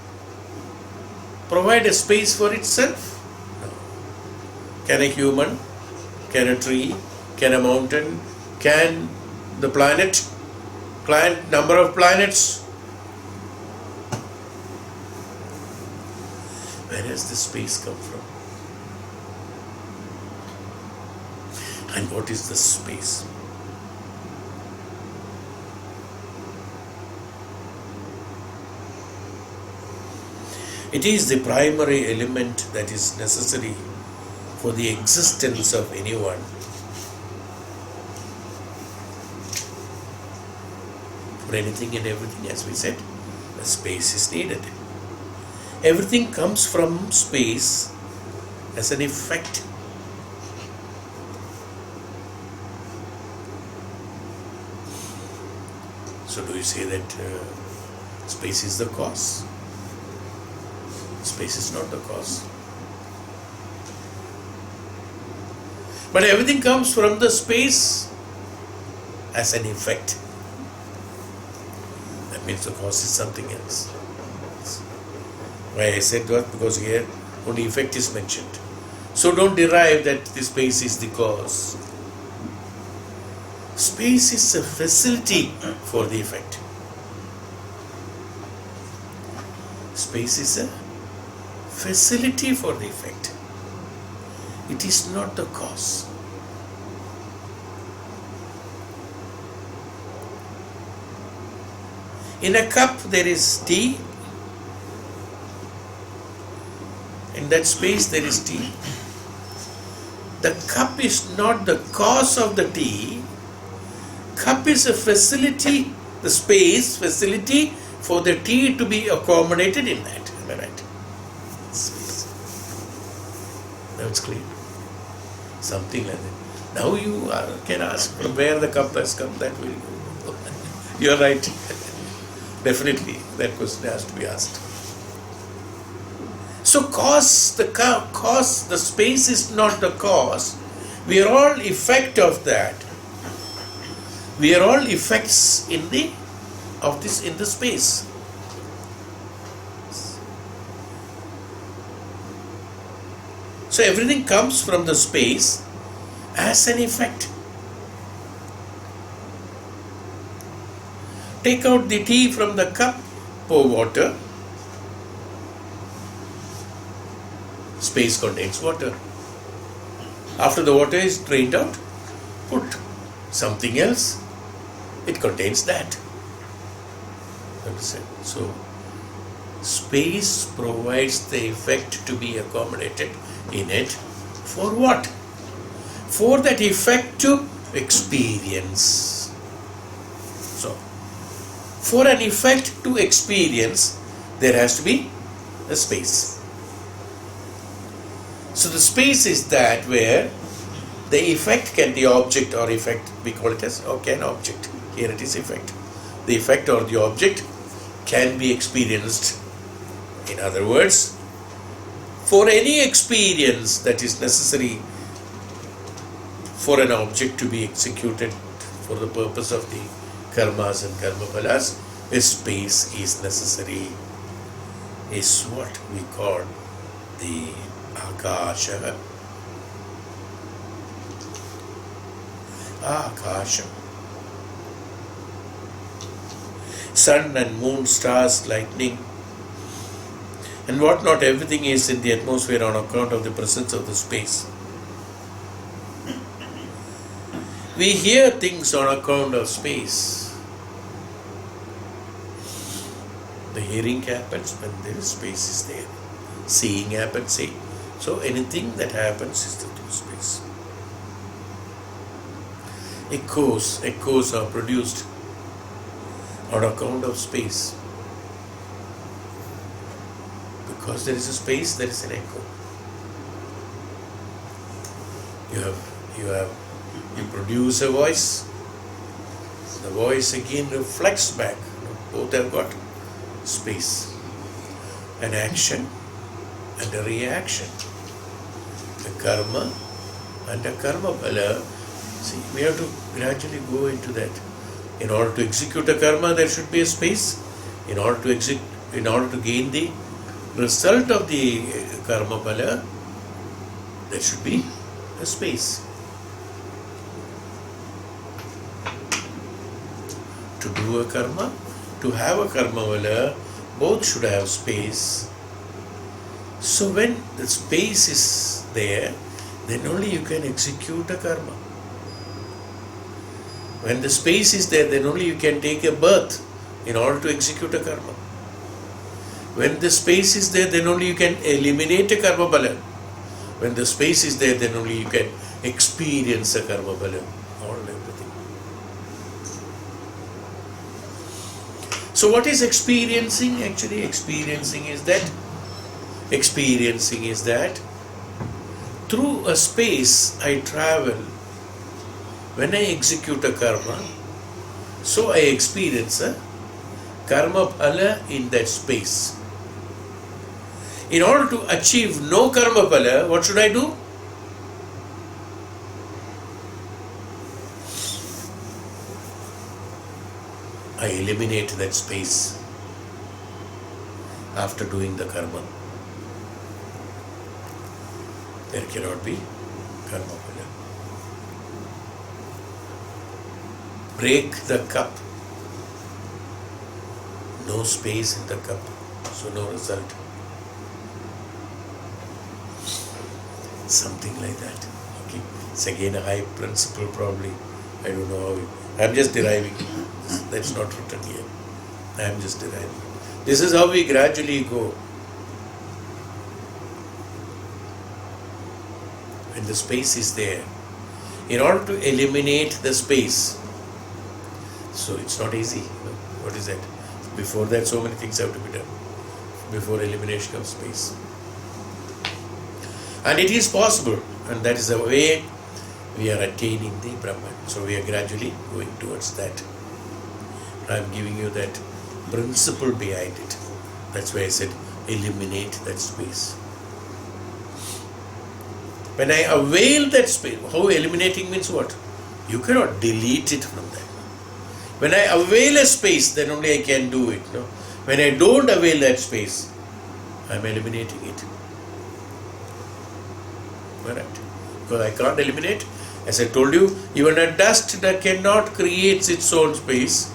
provide a space for itself? No. Can a human? Can a tree? Can a mountain? Can the planet? Number of planets? Where has this space come from? And what is the space? It is the primary element that is necessary for the existence of anyone. For anything and everything, as we said, a space is needed. Everything comes from space as an effect. So do you say that space is the cause? Space is not the cause. But everything comes from the space as an effect. That means the cause is something else. Why I said that? Because here only effect is mentioned. So don't derive that the space is the cause. Space is a facility for the effect. Space is a facility for the effect. It is not the cause. In a cup there is tea. In that space there is tea. The cup is not the cause of the tea. Cup is a facility, the space, facility for the tea to be accommodated in that. Am I right? Space. Now it's clear. Something like that. Now you can ask from where the cup has come. That will. You are right. Definitely, that question has to be asked. So, the space is not the cause. We are all effect of that. We are all effects in the space. So everything comes from the space as an effect. Take out the tea from the cup, pour water. Space contains water. After the water is drained out, put something else. It contains that. Understand? So, space provides the effect to be accommodated in it. For what? For that effect to experience. So, for an effect to experience, there has to be a space. So the space is that where the effect can be object or effect, we call it as an object. Here it is effect. The effect or the object can be experienced. In other words, for any experience that is necessary for an object to be executed for the purpose of the karmas and karma phalas, a space is necessary. Is what we call the Akasha. Akasam. Sun and moon, stars, lightning, and what not, everything is in the atmosphere on account of the presence of the space. We hear things on account of space. The hearing happens when there is space is there. Seeing happens, see. So anything that happens is through space. Echoes are produced on account of space. Because there is a space, there is an echo. You produce a voice. The voice again reflects back. Both have got space. An action and a reaction. A karma and a karma phala. See, we have to gradually go into that. In order to execute a karma, there should be a space. In order to gain the result of the karma phala, there should be a space. To do a karma, to have a karma phala, both should have space. So when the space is there, then only you can execute a karma. When the space is there, then only you can take a birth in order to execute a karma. When the space is there, then only you can eliminate a karma bala. When the space is there, then only you can experience a karma bala. All everything. So what is experiencing? Actually, experiencing is that through a space I travel. When I execute a karma, so I experience a karma phala in that space. In order to achieve no karma phala, what should I do? I eliminate that space after doing the karma. There cannot be karma phala. Break the cup. No space in the cup, so no result. Something like that. Okay. It's again a high principle probably. I don't know how I'm just deriving. That's not written here. I'm just deriving. This is how we gradually go. When the space is there, in order to eliminate the space, so it's not easy. What is that? Before that, so many things have to be done. Before elimination of space. And it is possible. And that is the way we are attaining the Brahman. So we are gradually going towards that. I am giving you that principle behind it. That's why I said eliminate that space. When I avail that space, how eliminating means what? You cannot delete it from that. When I avail a space, then only I can do it. No? When I don't avail that space, I am eliminating it. Alright. Because I can't eliminate. As I told you, even a dust that cannot create its own space,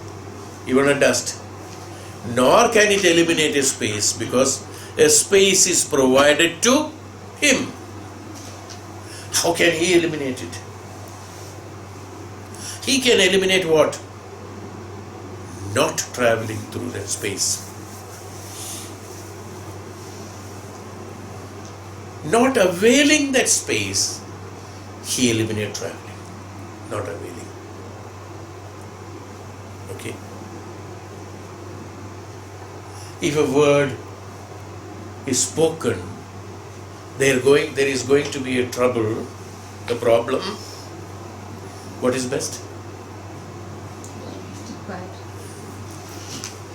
even a dust, nor can it eliminate a space, because a space is provided to him. How can he eliminate it? He can eliminate what? Not traveling through that space. Not availing that space, he eliminates traveling. Not availing. Okay. If a word is spoken, there is going to be a trouble, a problem. What is best?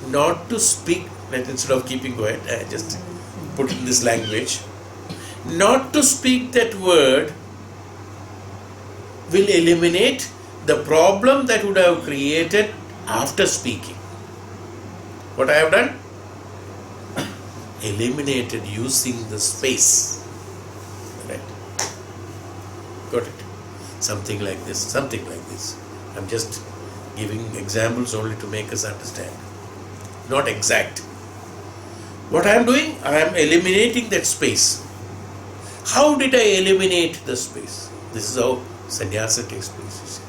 Not to speak, instead of keeping quiet, I just put in this language. Not to speak that word will eliminate the problem that would have created after speaking. What I have done? Eliminated using the space. Right? Got it? Something like this, something like this. I'm just giving examples only to make us understand. Not exact. What I am doing? I am eliminating that space. How did I eliminate the space? This is how sannyasa takes place.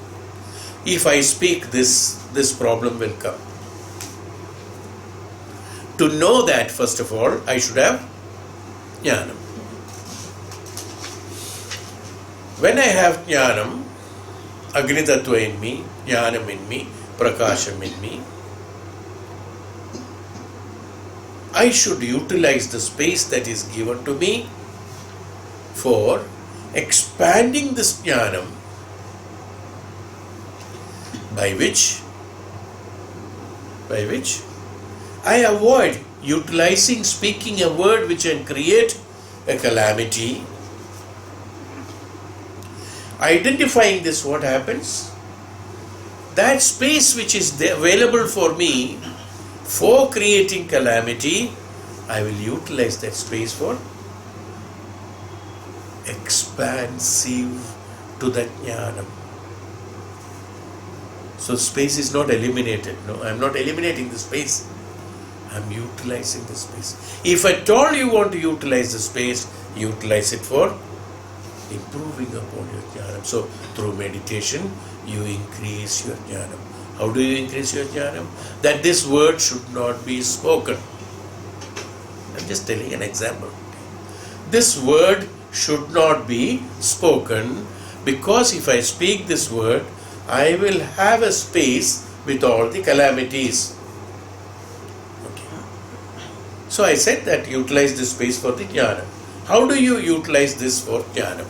If I speak this problem will come. To know that, first of all, I should have jnanam. When I have jnanam, agni tattva in me, jnanam in me, prakasham in me, I should utilize the space that is given to me for expanding this jnanam, by which I avoid utilizing, speaking a word which can create a calamity. Identifying this, what happens? That space which is available for me for creating calamity, I will utilize that space for expansive to that jnanam. So space is not eliminated. No, I am not eliminating the space. I I'm utilizing the space. If at all you want to utilize the space, utilize it for improving upon your jnanam. So through meditation, you increase your jnanam. How do you increase your jnanam? That this word should not be spoken. I'm just telling an example. This word should not be spoken, because if I speak this word, I will have a space with all the calamities. Okay. So I said that utilize this space for the jnana. How do you utilize this for jnana?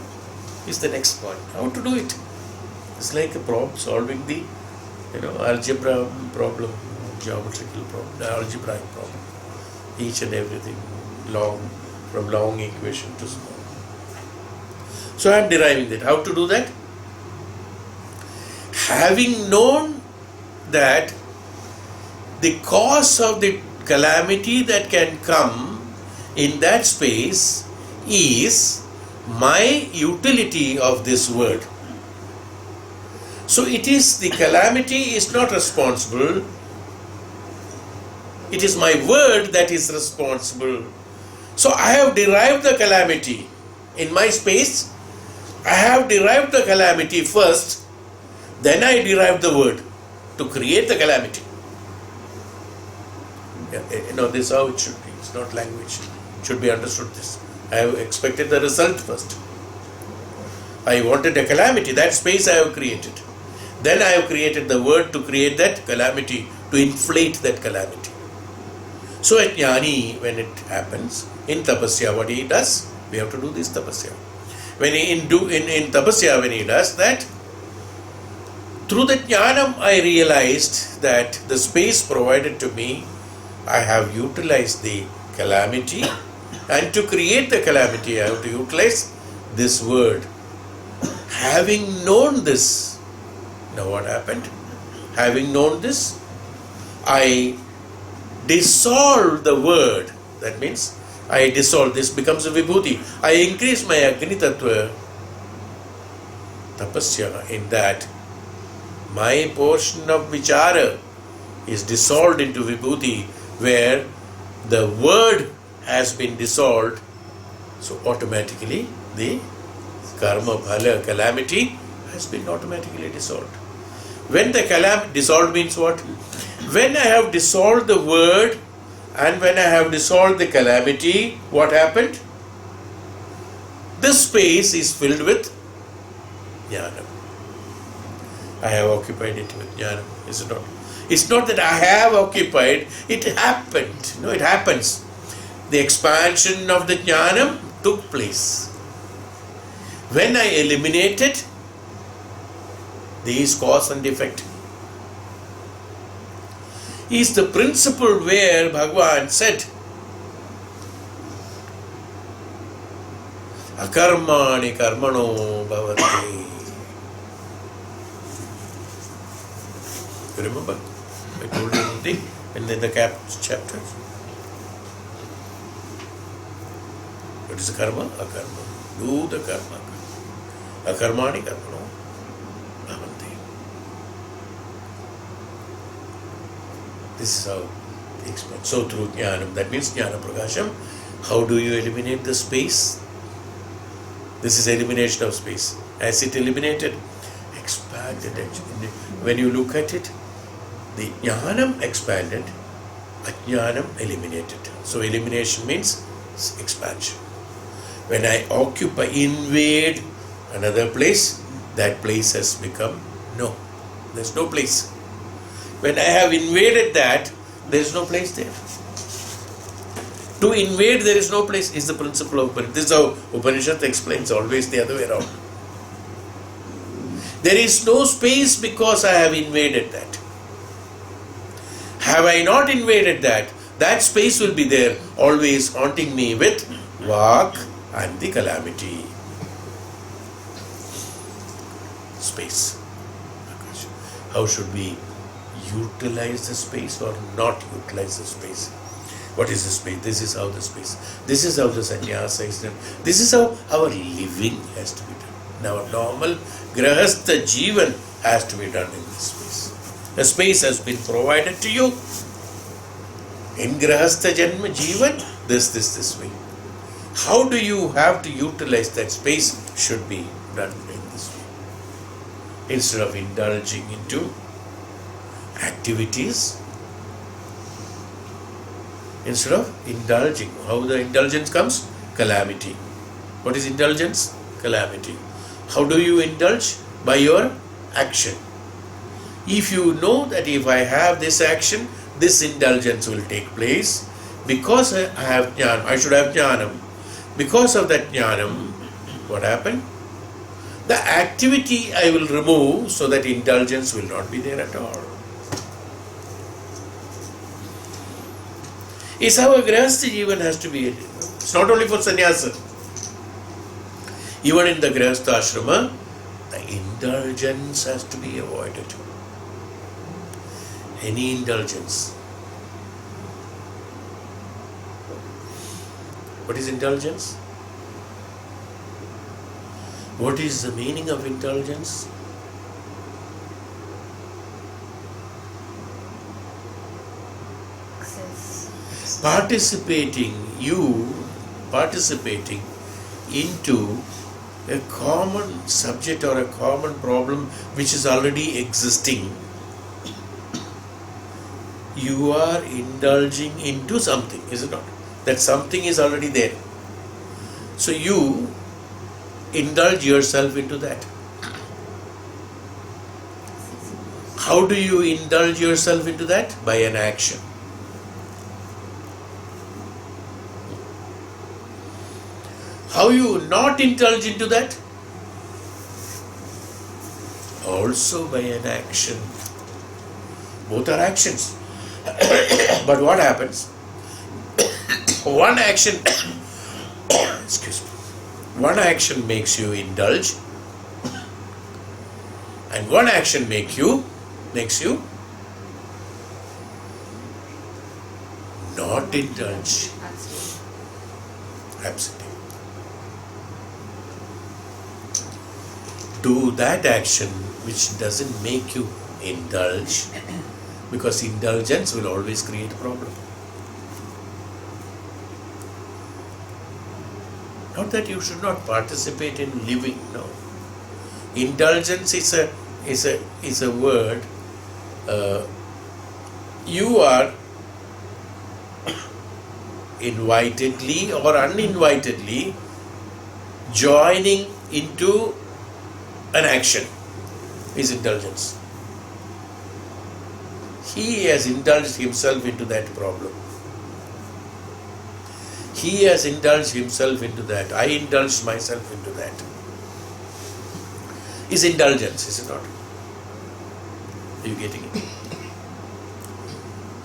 Is the next point. How to do it? It's like a problem, solving the algebra problem, geometrical problem, the algebraic problem. Each and everything from long equation to small. So I am deriving that. How to do that? Having known that the cause of the calamity that can come in that space is my utility of this word. So it is the calamity is not responsible. It is my word that is responsible. So I have derived the calamity in my space. I have derived the calamity first, then I derive the word to create the calamity. This is how it should be. It's not language. It should be understood this. I have expected the result first. I wanted a calamity. That space I have created. Then I have created the word to create that calamity, to inflate that calamity. So at jnani, when it happens, in tapasya, what he does, we have to do this tapasya. When in tapasya, when he does that, through the jnanam, I realized that the space provided to me, I have utilized the calamity, and to create the calamity, I have to utilize this word. Having known this, now what happened? Having known this, I dissolve the word. That means I dissolve. This becomes a vibhuti. I increase my Agni Tattva, tapasya, in that my portion of vichara is dissolved into vibhuti, where the word has been dissolved. So automatically the karma, phala, calamity has been automatically dissolved. When the dissolved means what? When I have dissolved the word and when I have dissolved the calamity, what happened? This space is filled with jnana. I have occupied it with jnana, is it not? It's not that I have occupied, it happened. No, it happens. The expansion of the jnana took place. When I eliminated these cause and effect, is the principle where Bhagavan said, Akarmani karmano bhavati. You remember? I told you in the chapter. What is the karma? Akarma. Do the karma. Akarmani karmano bhavanti. This is how they explain. So through jnanam, that means jnana prakasham. How do you eliminate the space? This is elimination of space. As it eliminated, expanded. When you look at it, the jnanam expanded, ajnanam eliminated. So elimination means expansion. When I invade another place, that place has become no. There's no place. When I have invaded that, there is no place there. To invade, there is no place, is the principle of Upanishad. This is how Upanishad explains, always the other way around. There is no space because I have invaded that. Have I not invaded that, that space will be there, always haunting me with vak and the calamity. Space. How should we utilize the space or not utilize the space? What is the space? This is how the space. This is how the sannyasa is done. This is how our living has to be done. Now, normal grahastha jivan has to be done in this space. The space has been provided to you. In Grahastha Janma Jivan, this way. How do you have to utilize that space should be done in this way. Instead of indulging into activities, instead of indulging. How the indulgence comes? Calamity. What is indulgence? Calamity. How do you indulge? By your action. If you know that if I have this action, this indulgence will take place, because I have jnana, I should have jnanam. Because of that jnanam, what happened? The activity I will remove so that indulgence will not be there at all. Is how a Grahastha Jivan has to be. It's not only for sannyasa. Even in the Grahastha Ashrama, the indulgence has to be avoided. Any indulgence. What is indulgence? What is the meaning of indulgence? Participating into a common subject or a common problem which is already existing. You are indulging into something, is it not? That something is already there. So you indulge yourself into that. How do you indulge yourself into that? By an action. How you not indulge into that? Also by an action. Both are actions. But what happens? One action excuse me. One action makes you indulge, and one action makes you not indulge. Abstain. Do that action which doesn't make you indulge, because indulgence will always create a problem. Not that you should not participate in living, no. Indulgence is a word. You are invitedly or uninvitedly joining into an action is indulgence. He has indulged himself into that problem. He has indulged himself into that. I indulged myself into that. Is indulgence, is it not? Are you getting it?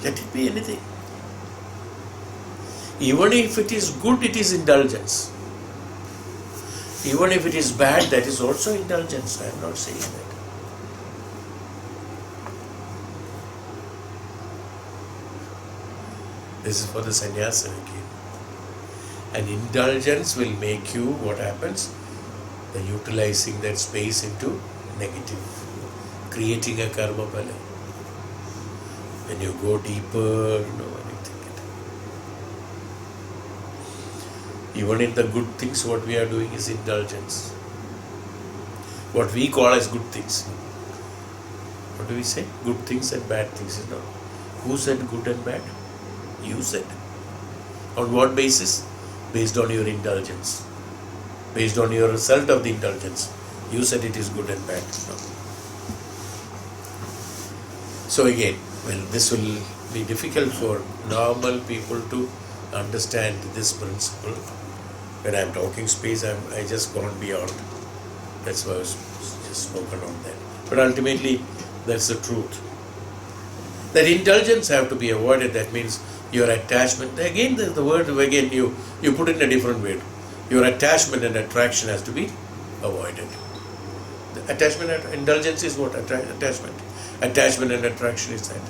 Let it be anything. Even if it is good, it is indulgence. Even if it is bad, that is also indulgence. I am not saying that. This is for the sannyasa again. And indulgence will make you, what happens? The utilizing that space into negative, creating a karma phala. When you go deeper, even in the good things, what we are doing is indulgence. What we call as good things. What do we say? Good things and bad things. Is not. Who said good and bad? You said. On what basis? Based on your indulgence. Based on your result of the indulgence. You said it is good and bad. No. So again, well, this will be difficult for normal people to understand this principle. When I am talking space, I just gone beyond. That's why I was just spoken on that. But ultimately, that's the truth. That indulgence have to be avoided. That means your attachment. Again, the word again you put it in a different way. Your attachment and attraction has to be avoided. The attachment and indulgence is what? Attachment. Attachment and attraction is that.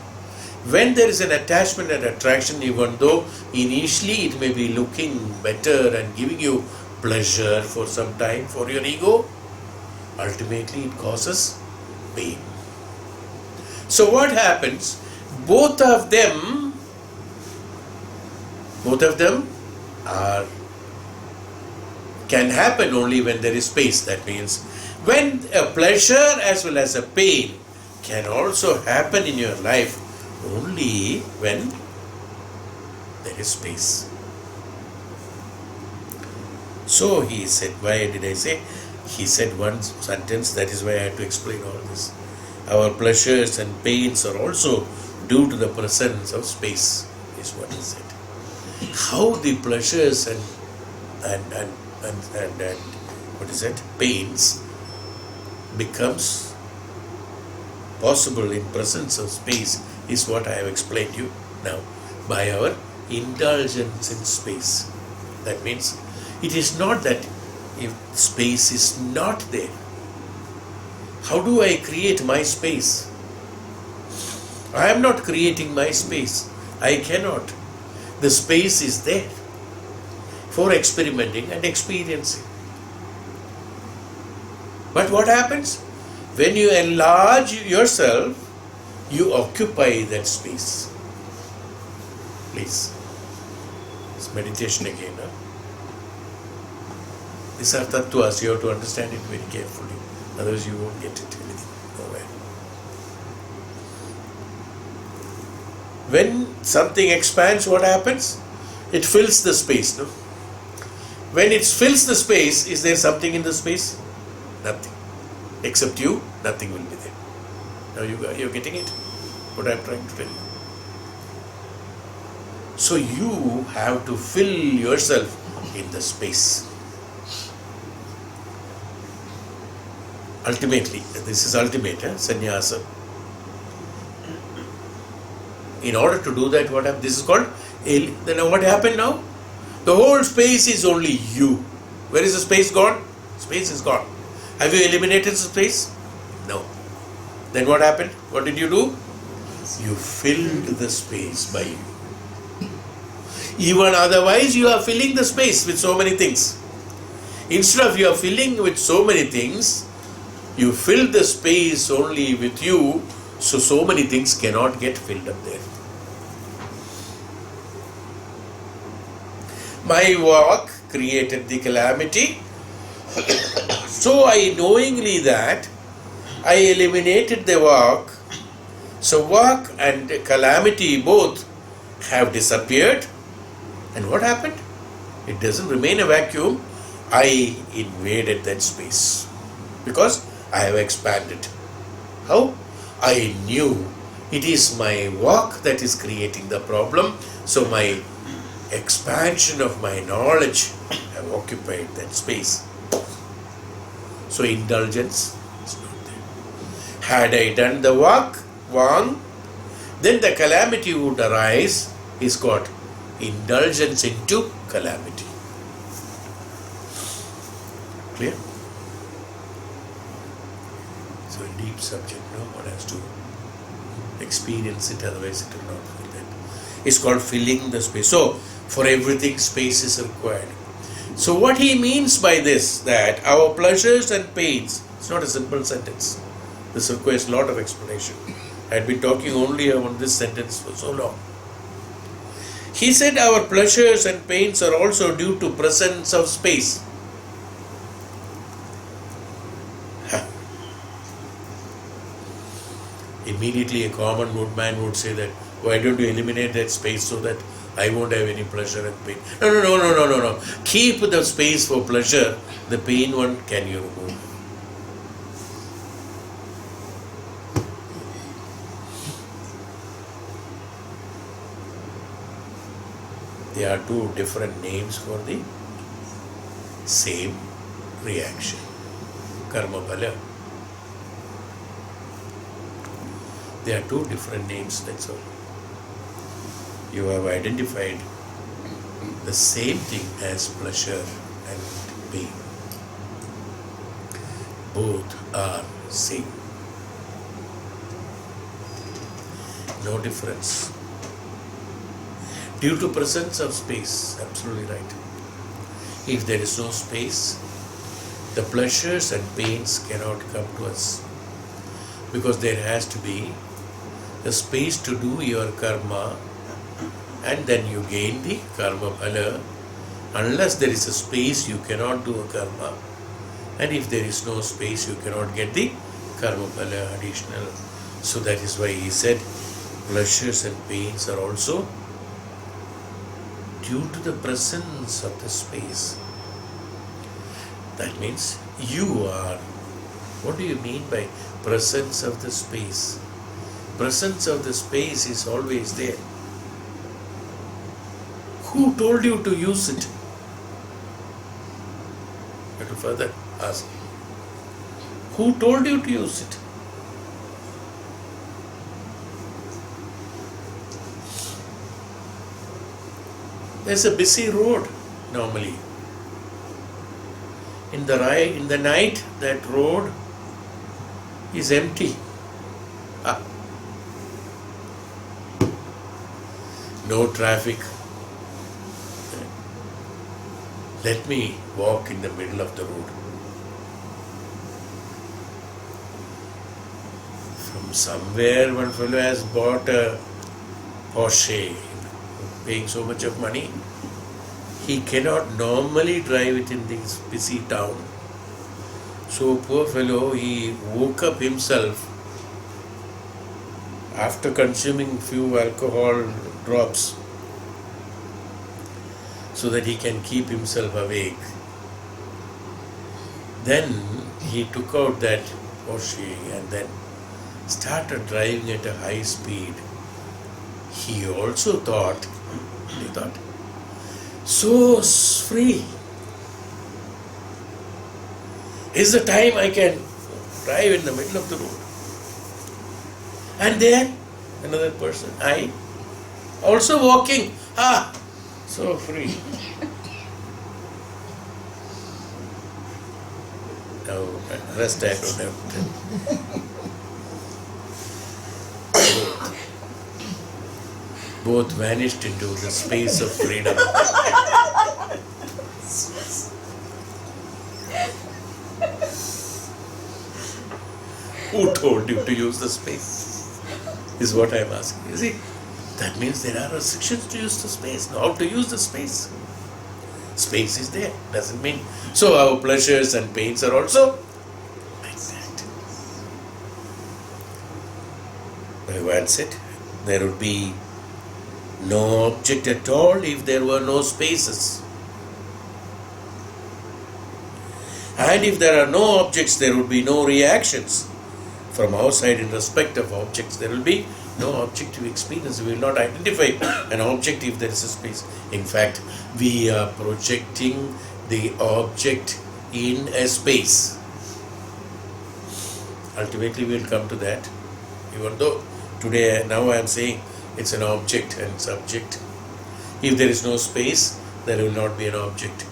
When there is an attachment and attraction, even though initially it may be looking better and giving you pleasure for some time for your ego, ultimately it causes pain. So what happens? Both of them Both of them are can happen only when there is space. That means when a pleasure as well as a pain can also happen in your life only when there is space. So he said, why did I say? He said one sentence, that is why I had to explain all this. Our pleasures and pains are also due to the presence of space, is what he said. How the pleasures and what is it? Pains becomes possible in presence of space is what I have explained you now by our indulgence in space. That means it is not that if space is not there. How do I create my space? I am not creating my space. I cannot. The space is there for experimenting and experiencing. But what happens? When you enlarge yourself, you occupy that space. Please. It's meditation again. Huh? These are tattvas. You have to understand it very carefully. Otherwise you won't get it nowhere. When something expands, what happens? It fills the space. No? When it fills the space, is there something in the space? Nothing. Except you, nothing will be there. Now you're getting it? What I'm trying to tell you. So you have to fill yourself in the space. Ultimately, this is ultimate, sannyasa. In order to do that, what happened? This is called, then what happened now? The whole space is only you. Where is the space gone? Space is gone. Have you eliminated the space? No. Then what happened? What did you do? You filled the space by you. Even otherwise, you are filling the space with so many things. Instead of you are filling with so many things, you fill the space only with you, so many things cannot get filled up there. My walk created the calamity, so I knowingly that I eliminated the walk, so walk and calamity both have disappeared. And what happened? It doesn't remain a vacuum. I invaded that space because I have expanded. How? I knew it is my walk that is creating the problem, so my expansion of my knowledge have occupied that space. So indulgence is not there. Had I done the walk wrong, then the calamity would arise, is called indulgence into calamity. Clear? So a deep subject, no one has to experience it, otherwise it will not feel that. It's called filling the space. So for everything space is required. So what he means by this, that our pleasures and pains, it's not a simple sentence. This requires a lot of explanation. I had been talking only on this sentence for so long. He said our pleasures and pains are also due to presence of space. Immediately a common woodman would say that, why don't you eliminate that space so that I won't have any pleasure and pain? No. Keep the space for pleasure. The pain one can you remove. There are two different names for the same reaction. Karma bhala. There are two different names, that's all. You have identified the same thing as pleasure and pain. Both are same. No difference. Due to presence of space, absolutely right. If there is no space, the pleasures and pains cannot come to us, because there has to be the space to do your karma and then you gain the karma phala. Unless there is a space, you cannot do a karma. And if there is no space, you cannot get the karma phala additional. So that is why he said pleasures and pains are also due to the presence of the space. That means you are. What do you mean by presence of the space? Presence of the space is always there. Who told you to use it? You have to further ask. Who told you to use it? There's a busy road normally. In the night, that road is empty. No traffic. Let me walk in the middle of the road. From somewhere, one fellow has bought a Porsche, paying so much of money. He cannot normally drive it in this busy town. So poor fellow, he woke up himself after consuming few alcohol drops so that he can keep himself awake. Then he took out that Porsche and then started driving at a high speed. He also thought, so free is the time I can drive in the middle of the road. And then another person, I also walking, so free. Now, rest I don't have to tell. Both vanished into the space of freedom. Who told you to use the space? Is what I am asking. You see, that means there are restrictions to use the space. Now, how to use the space? Space is there. Doesn't mean. So our pleasures and pains are also like that. Bhagavan said, there would be no object at all if there were no spaces. And if there are no objects, there would be no reactions. From our side, in respect of objects, there will be no objective experience. We will not identify an object if there is a space. In fact, we are projecting the object in a space. Ultimately, we will come to that. Even though today, now I am saying it's an object and subject. If there is no space, there will not be an object.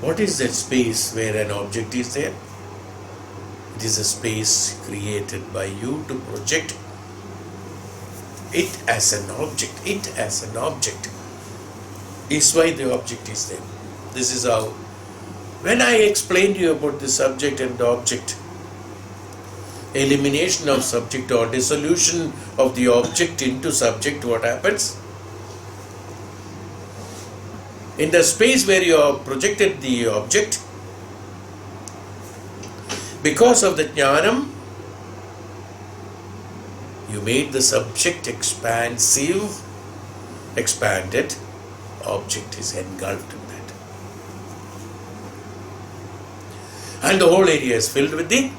What is that space where an object is there? It is a space created by you to project it as an object. It as an object is why the object is there. This is how. When I explained to you about the subject and the object, elimination of subject or dissolution of the object into subject, what happens? In the space where you have projected the object, because of the jnanam, you made the subject expansive, expanded, object is engulfed in that. And the whole area is filled with the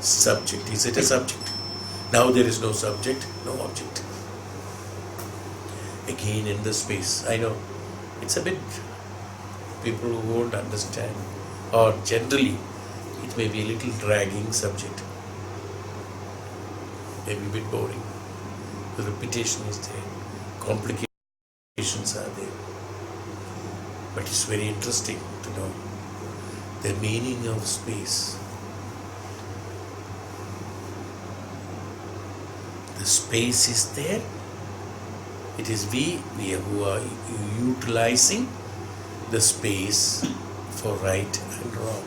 subject. Is it a subject? Now there is no subject, no object. Again in the space. I know it's a bit, people who won't understand, or generally it may be a little dragging subject. Maybe a bit boring. The repetition is there. Complications are there. But it's very interesting to know the meaning of space. The space is there. It is we who are utilizing the space for right and wrong.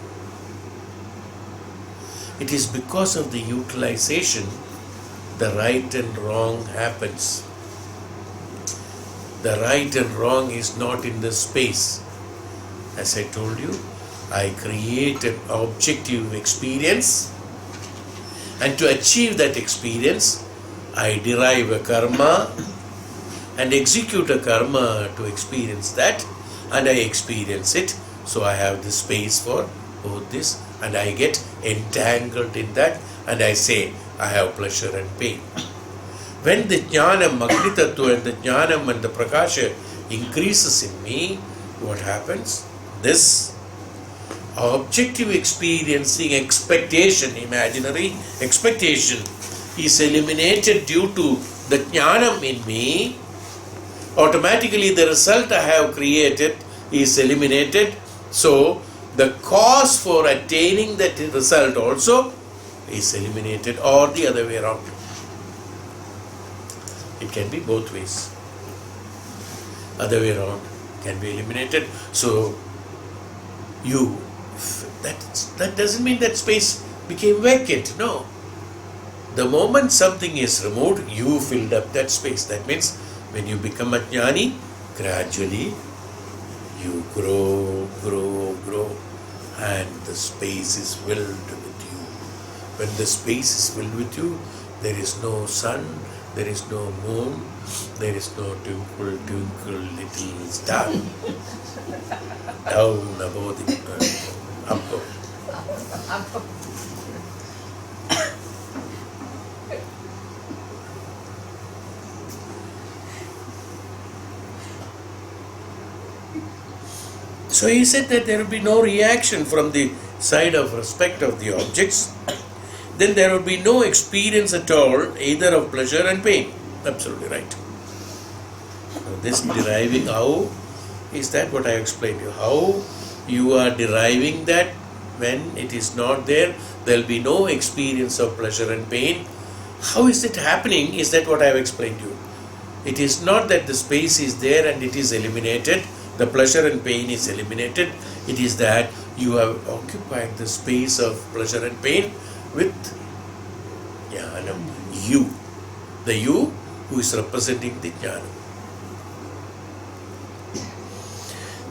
It is because of the utilization the right and wrong happens. The right and wrong is not in the space. As I told you, I create an objective experience, and to achieve that experience, I derive a karma and execute a karma to experience that, and I experience it. So I have the space for both this, and I get entangled in that, and I say I have pleasure and pain. When the jnanam, Agni Tattva, and the jnanam and the prakasha increases in me, what happens? This objective experiencing expectation, imaginary expectation, is eliminated due to the jnanam in me. Automatically the result I have created is eliminated. So the cause for attaining that result also is eliminated, or the other way around. It can be both ways. Other way around can be eliminated. So that doesn't mean that space became vacant. No. The moment something is removed, you filled up that space. That means when you become a jnani, gradually you grow, and the space is filled with you. When the space is filled with you, there is no sun, there is no moon, there is no twinkle, little star down above the up. So he said that there will be no reaction from the side of respect of the objects. Then there will be no experience at all, either of pleasure and pain. Absolutely right. So this deriving, how is that what I explained to you? How you are deriving that when it is not there, there will be no experience of pleasure and pain. How is it happening? Is that what I have explained to you? It is not that the space is there and it is eliminated. The pleasure and pain is eliminated. It is that you have occupied the space of pleasure and pain with jnanam, you. The you who is representing the jnanam.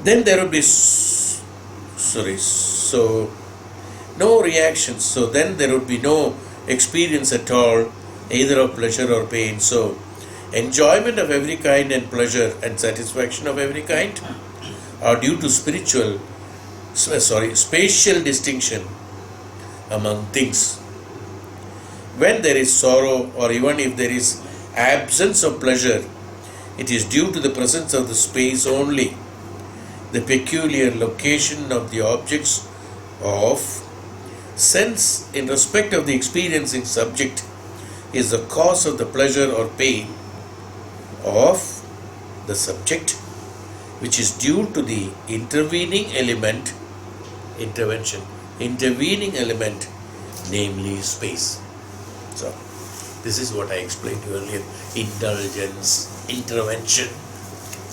Then there will be, no reactions. So then there would be no experience at all, either of pleasure or pain. So enjoyment of every kind and pleasure and satisfaction of every kind are due to spatial distinction among things. When there is sorrow, or even if there is absence of pleasure, it is due to the presence of the space only. The peculiar location of the objects of sense in respect of the experiencing subject is the cause of the pleasure or pain of the subject, which is due to the intervening element, namely space. So, this is what I explained to you earlier. Indulgence, intervention.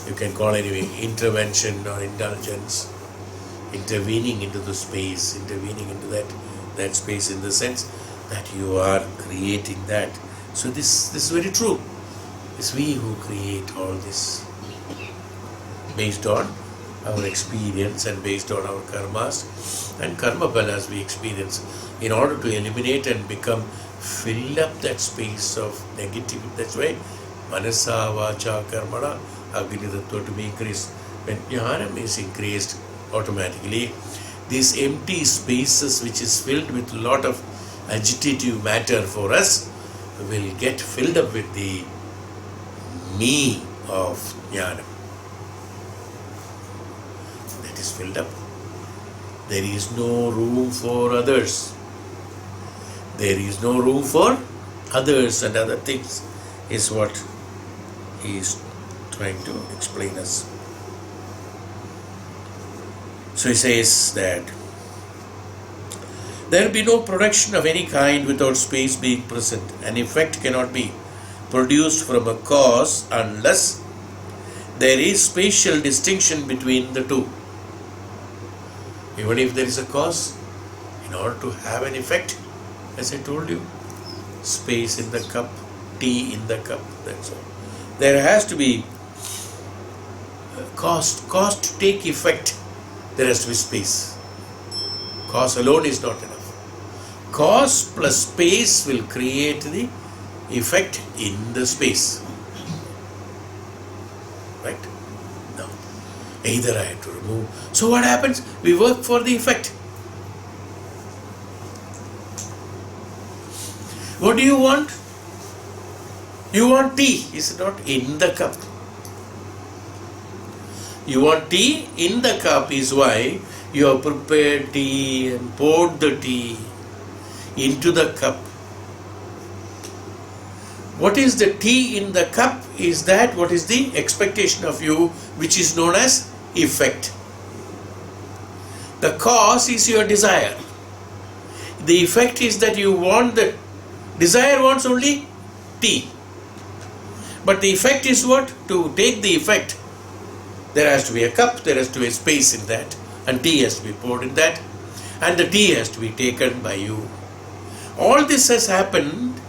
You can call it anyway, intervention or indulgence. Intervening into the space, intervening into that space in the sense that you are creating that. So this is very true. It's we who create all this based on our experience and based on our karmas and karma balas we experience, in order to eliminate and fill up that space of negativity. That's why manasa, vacha, karmana, Agni Tattva to be increased. When jnanam is increased, automatically these empty spaces which is filled with a lot of agitative matter for us will get filled up with the me of jnanam. That is filled up. There is no room for others. There is no room for others and other things, is what he is trying to explain us. So he says that there will be no production of any kind without space being present. An effect cannot be produced from a cause unless there is spatial distinction between the two. Even if there is a cause, in order to have an effect, as I told you, space in the cup, tea in the cup, that's all. There has to be cause to take effect, there has to be space. Cause alone is not enough. Cause plus space will create the effect in the space. Right? Now, either I have to remove. So what happens? We work for the effect. What do you want? You want tea, is it not? In the cup. You want tea in the cup is why you have prepared tea and poured the tea into the cup. What is the tea in the cup? Is that what is the expectation of you, which is known as effect. The cause is your desire. The effect is that you want the desire wants only tea. But the effect is what? To take the effect, there has to be a cup, there has to be a space in that, and tea has to be poured in that, and the tea has to be taken by you. All this has happened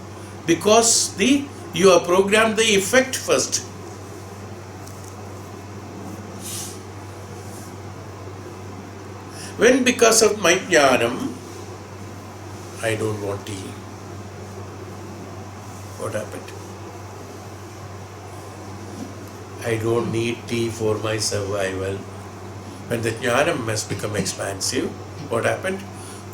because you have programmed the effect first. When because of my jnanam, I don't want tea, what happened? I don't need tea for my survival. When the jnanam has become expansive, what happened?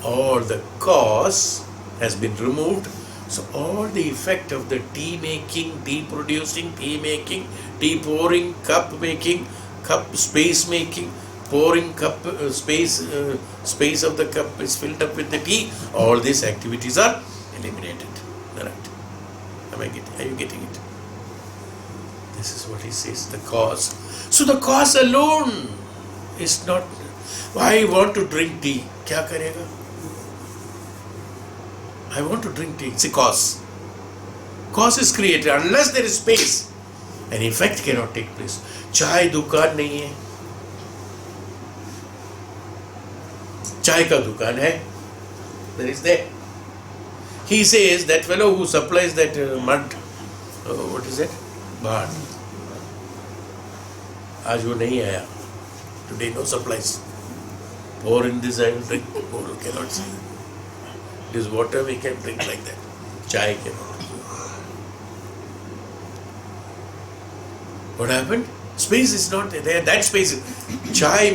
All the cause has been removed. So all the effect of the tea making, tea producing, tea making, tea pouring, cup making, cup space making, pouring cup space of the cup is filled up with the tea. All these activities are eliminated. Right? Are you getting it? This is what he says, the cause. So the cause alone is not. I want to drink tea. Kya karega? I want to drink tea. It's a cause. Cause is created. Unless there is space, an effect cannot take place. Chai dukaan nahi hai. Chai ka dukaan hai. There is there. He says that fellow who supplies that mud, what is it? Bad. आज वो नहीं आया. Today no supplies. Pour in this, I will drink. More cannot see. It is water, we can drink like that. Chai cannot. What happened? Space is not there. That space is. Chai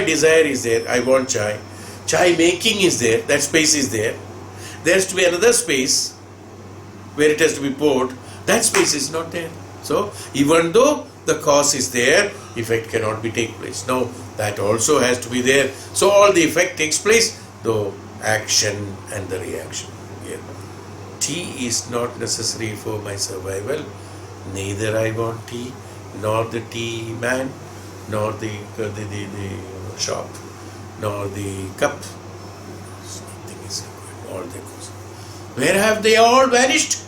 desire is there. I want chai. Chai making is there. That space is there. There has to be another space where it has to be poured. That space is not there. So, even though the cause is there, effect cannot be take place. Now, that also has to be there. So, all the effect takes place, though action and the reaction. Yeah. Tea is not necessary for my survival. Neither I want tea, nor the tea man, nor the shop, nor the cup. Nothing is required. All the cause. Where have they all vanished?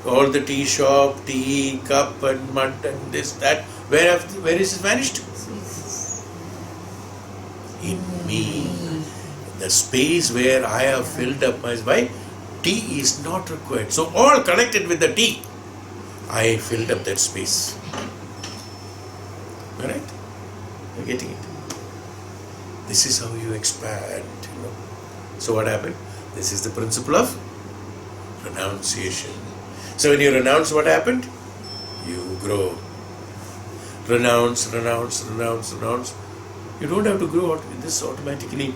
All the tea shop, tea, cup and mud and this, that. Where is it vanished? In me. The space where I have filled up my why? Tea is not required. So all connected with the tea, I filled up that space. Alright? You're getting it? This is how you expand. So what happened? This is the principle of renunciation. So when you renounce, what happened? You grow. Renounce. You don't have to grow. This automatically,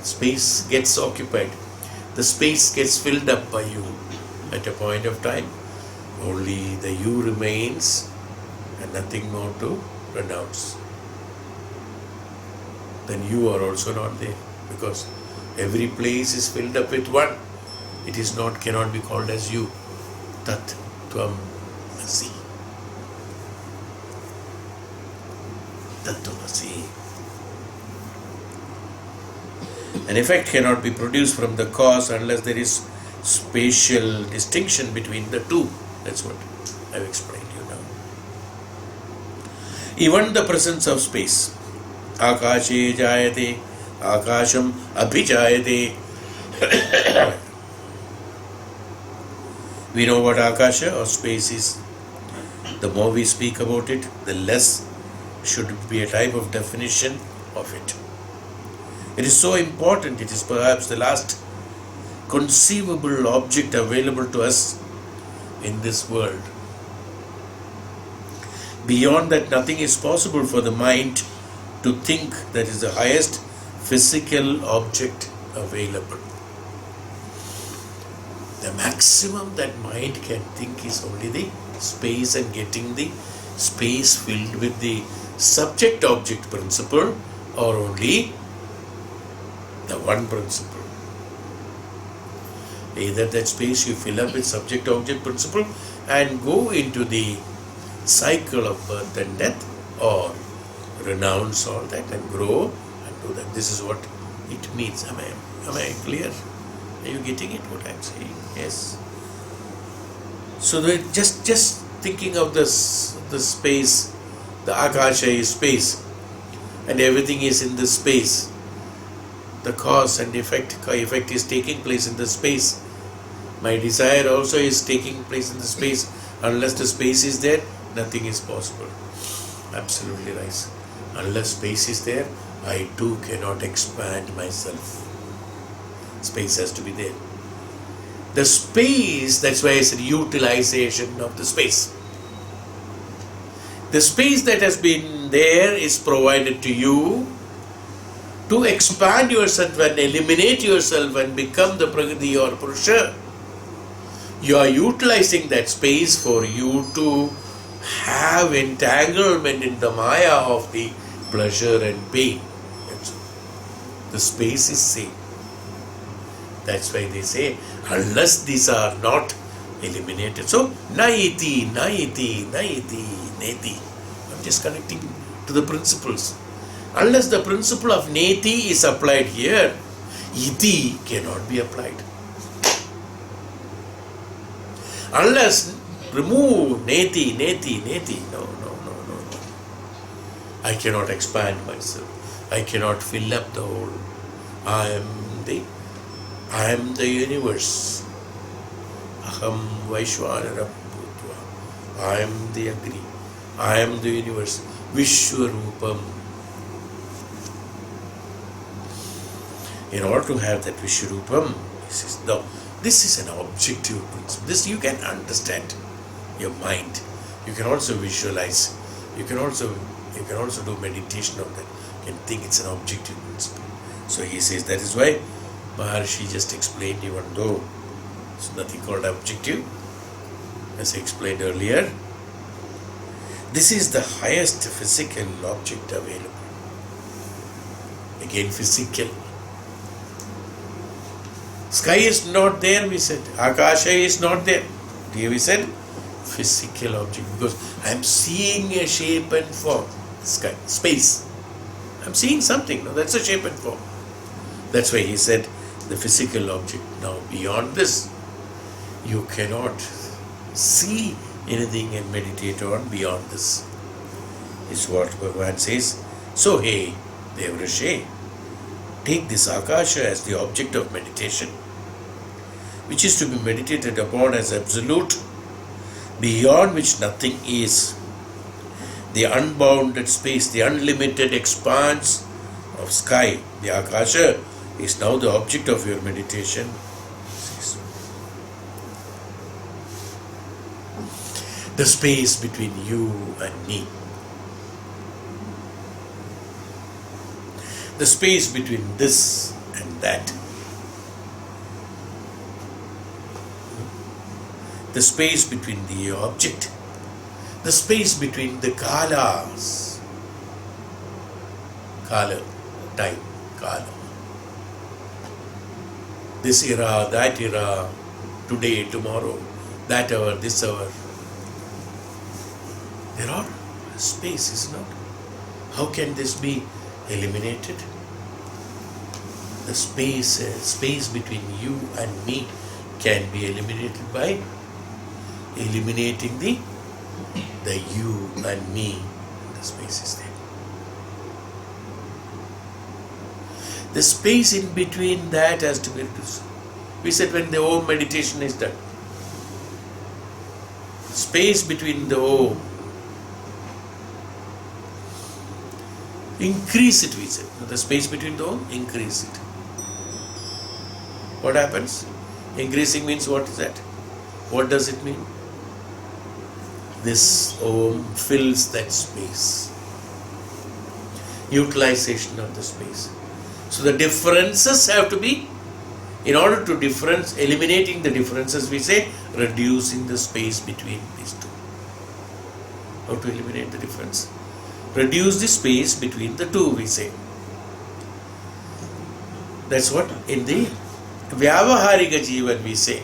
space gets occupied. The space gets filled up by you. At a point of time, only the you remains and nothing more to renounce. Then you are also not there, because every place is filled up with one. It is not, cannot be called as you. Tat Tvam Asi. Tattva-asi. An effect cannot be produced from the cause unless there is spatial distinction between the two. That's what I've explained you now. Even the presence of space. Akashe jayate, Akasham abhijayate. We know what Akasha or space is. The more we speak about it, the less should be a type of definition of it. It is so important, it is perhaps the last conceivable object available to us in this world. Beyond that, nothing is possible for the mind to think. That is the highest physical object available. The maximum that mind can think is only the space, and getting the space filled with the subject-object principle, or only the one principle. Either that space you fill up with subject-object principle and go into the cycle of birth and death, or renounce all that and grow and do that. This is what it means. Am I clear? Are you getting it, what I am saying? Yes. So that just thinking of the space, the Akasha is space, and everything is in the space. The cause and effect is taking place in the space. My desire also is taking place in the space. Unless the space is there, nothing is possible. Absolutely right. Unless space is there, I too cannot expand myself. Space has to be there. The space, that's why I said utilization of the space. The space that has been there is provided to you to expand yourself and eliminate yourself and become the Prakriti or Purusha. You are utilizing that space for you to have entanglement in the Maya of the pleasure and pain. The space is same. That's why they say, unless these are not eliminated. So, naiti, neti. I'm just connecting to the principles. Unless the principle of neti is applied here, iti cannot be applied. Unless remove neti. No. I cannot expand myself. I cannot fill up the whole. I am the universe. Aham Vaishwanara Bhutva. I am the Agni. I am the universe. Vishwarupam. In order to have that Vishwarupam, this is an objective principle. This you can understand. Your mind. You can also visualize. You can also do meditation on that. You can think it's an objective principle. So he says that is why Maharshi just explained, even though it's nothing called objective, as I explained earlier, this is the highest physical object available. Again, physical. Sky is not there, we said. Akasha is not there. Here we said physical object, because I am seeing a shape and form. Sky, space. I am seeing something. No, that's a shape and form. That's why he said the physical object. Now beyond this, you cannot see anything and meditate on beyond this. Is what Bhagavan says. So hey, Devrishi, take this Akasha as the object of meditation, which is to be meditated upon as absolute, beyond which nothing is. The unbounded space, the unlimited expanse of sky, the Akasha, is now the object of your meditation. The space between you and me. The space between this and that. The space between the object. The space between the kalas. Kala, time, kala. This era, that era, today, tomorrow, that hour, this hour. There are space, is not? How can this be eliminated? The space between you and me can be eliminated by eliminating the you and me. The space is there. The space in between that has to be reduced. We said when the Om meditation is done, space between the Om Increase it, we say. The space between the Om, increase it. What happens? Increasing means what is that? What does it mean? This Om fills that space. Utilization of the space. So the differences have to be, in order to eliminating the differences, we say reducing the space between these two. How to eliminate the difference? Reduce the space between the two, we say. That's what in the Vyavaharika Jivan we say.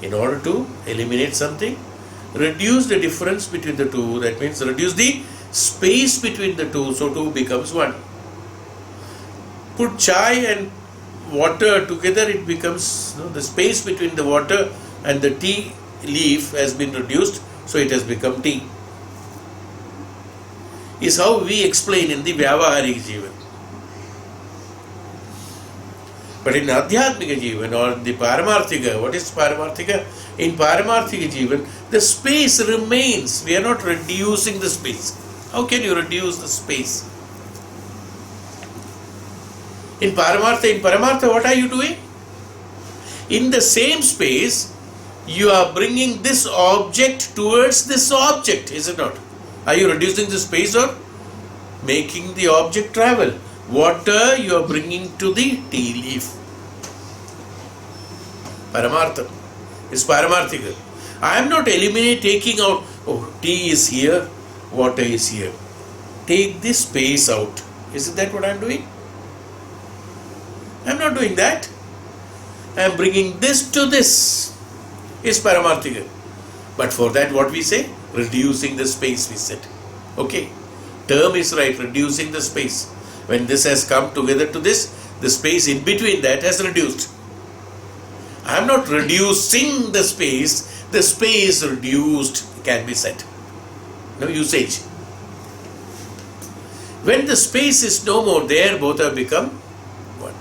In order to eliminate something, reduce the difference between the two. That means reduce the space between the two, so two becomes one. Put chai and water together, it becomes, the space between the water and the tea leaf has been reduced, so it has become tea. Is how we explain in the Vyavaharika Jivan. But in Adhyatmika Jivan or the Paramarthika, what is Paramarthika? In Paramarthika Jivan, the space remains. We are not reducing the space. How can you reduce the space? In Paramartha, what are you doing? In the same space, you are bringing this object towards this object, is it not? Are you reducing the space or making the object travel? Water you are bringing to the tea leaf. Paramartha is Paramarthika. I am not taking out, tea is here, water is here. Take this space out. Isn't that what I am doing? I am not doing that. I am bringing this to this. Is Paramarthika. But for that what we say? Reducing the space, we said. Okay. Term is right, reducing the space. When this has come together to this, the space in between that has reduced. I am not reducing the space reduced can be said. No usage. When the space is no more there, both have become one.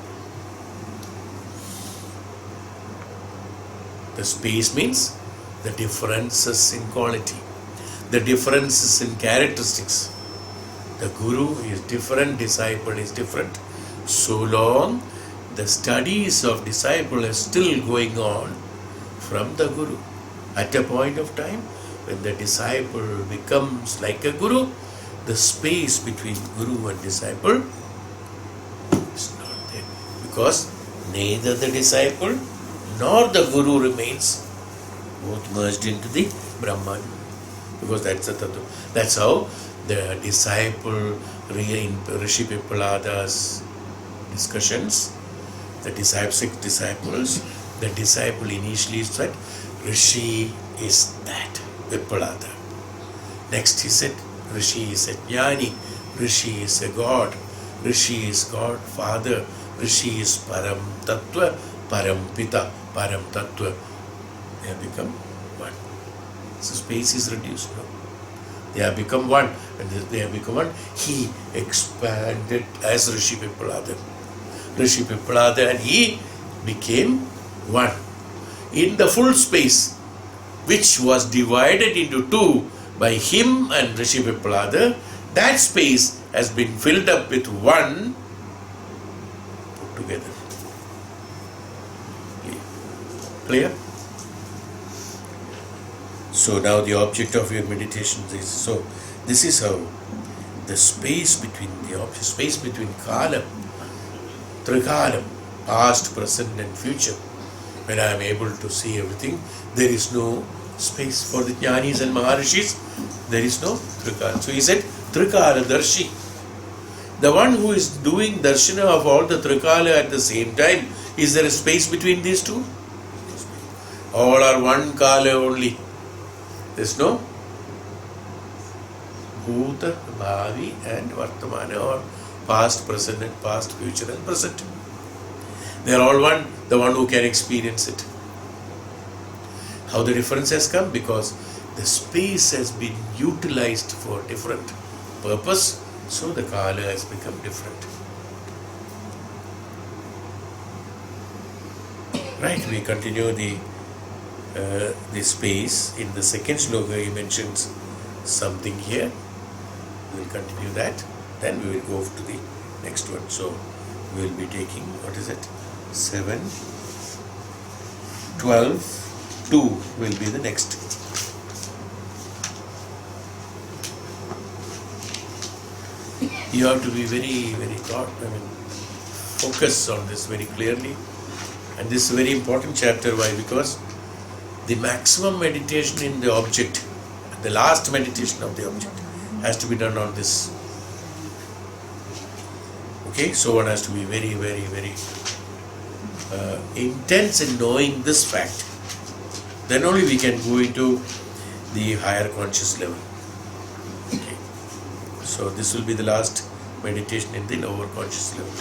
The space means the differences in quality, the differences in characteristics. The Guru is different, disciple is different. So long the studies of disciple are still going on from the Guru. At a point of time, when the disciple becomes like a Guru, the space between Guru and disciple is not there. Because neither the disciple nor the Guru remains, both merged into the Brahman. Because that's the tattva. That's how the disciple, in Rishi Pipalada's discussions, the six disciples, the disciple initially said, Rishi is that, Pipalada. Next he said, Rishi is a Jnani, Rishi is a God, Rishi is God, Father, Rishi is Param Tattva, Param Pita, Param Tattva. They have become one. So space is reduced now. They have become one. And they have become one. He expanded as Rishi Pipalada. Rishi Pipalada and he became one. In the full space, which was divided into two by him and Rishi Pipalada, that space has been filled up with one, put together. Clear? So now the object of your meditation is, so this is how the space between Kalam, Trikalam, past, present and future, when I am able to see everything, there is no space for the Jnanis and Maharishis, there is no Trikala. So he said, Trikala Darshi. The one who is doing darshana of all the Trikala at the same time, is there a space between these two? All are one Kala only. There is no Bhuta, Bhavi and Vartamana, or past, present and past, future and present. They are all one, the one who can experience it. How the difference has come? Because the space has been utilized for different purpose, so the Kala has become different. Right, we continue the space. In the second shloka he mentions something here. We will continue that. Then we will go to the next one. So we will be taking, what is it? 7, 12, 2 will be the next. You have to be very, very focus on this very clearly. And this is a very important chapter. Why? Because the maximum meditation in the object, the last meditation of the object, has to be done on this. Okay, so one has to be very, very, very intense in knowing this fact. Then only we can go into the higher conscious level. Okay. So this will be the last meditation in the lower conscious level.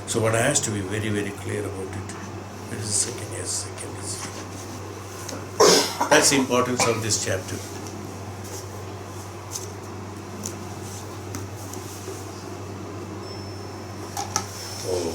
So one has to be very, very clear about it. It is second, yes, second is. That's the importance of this chapter. Oh.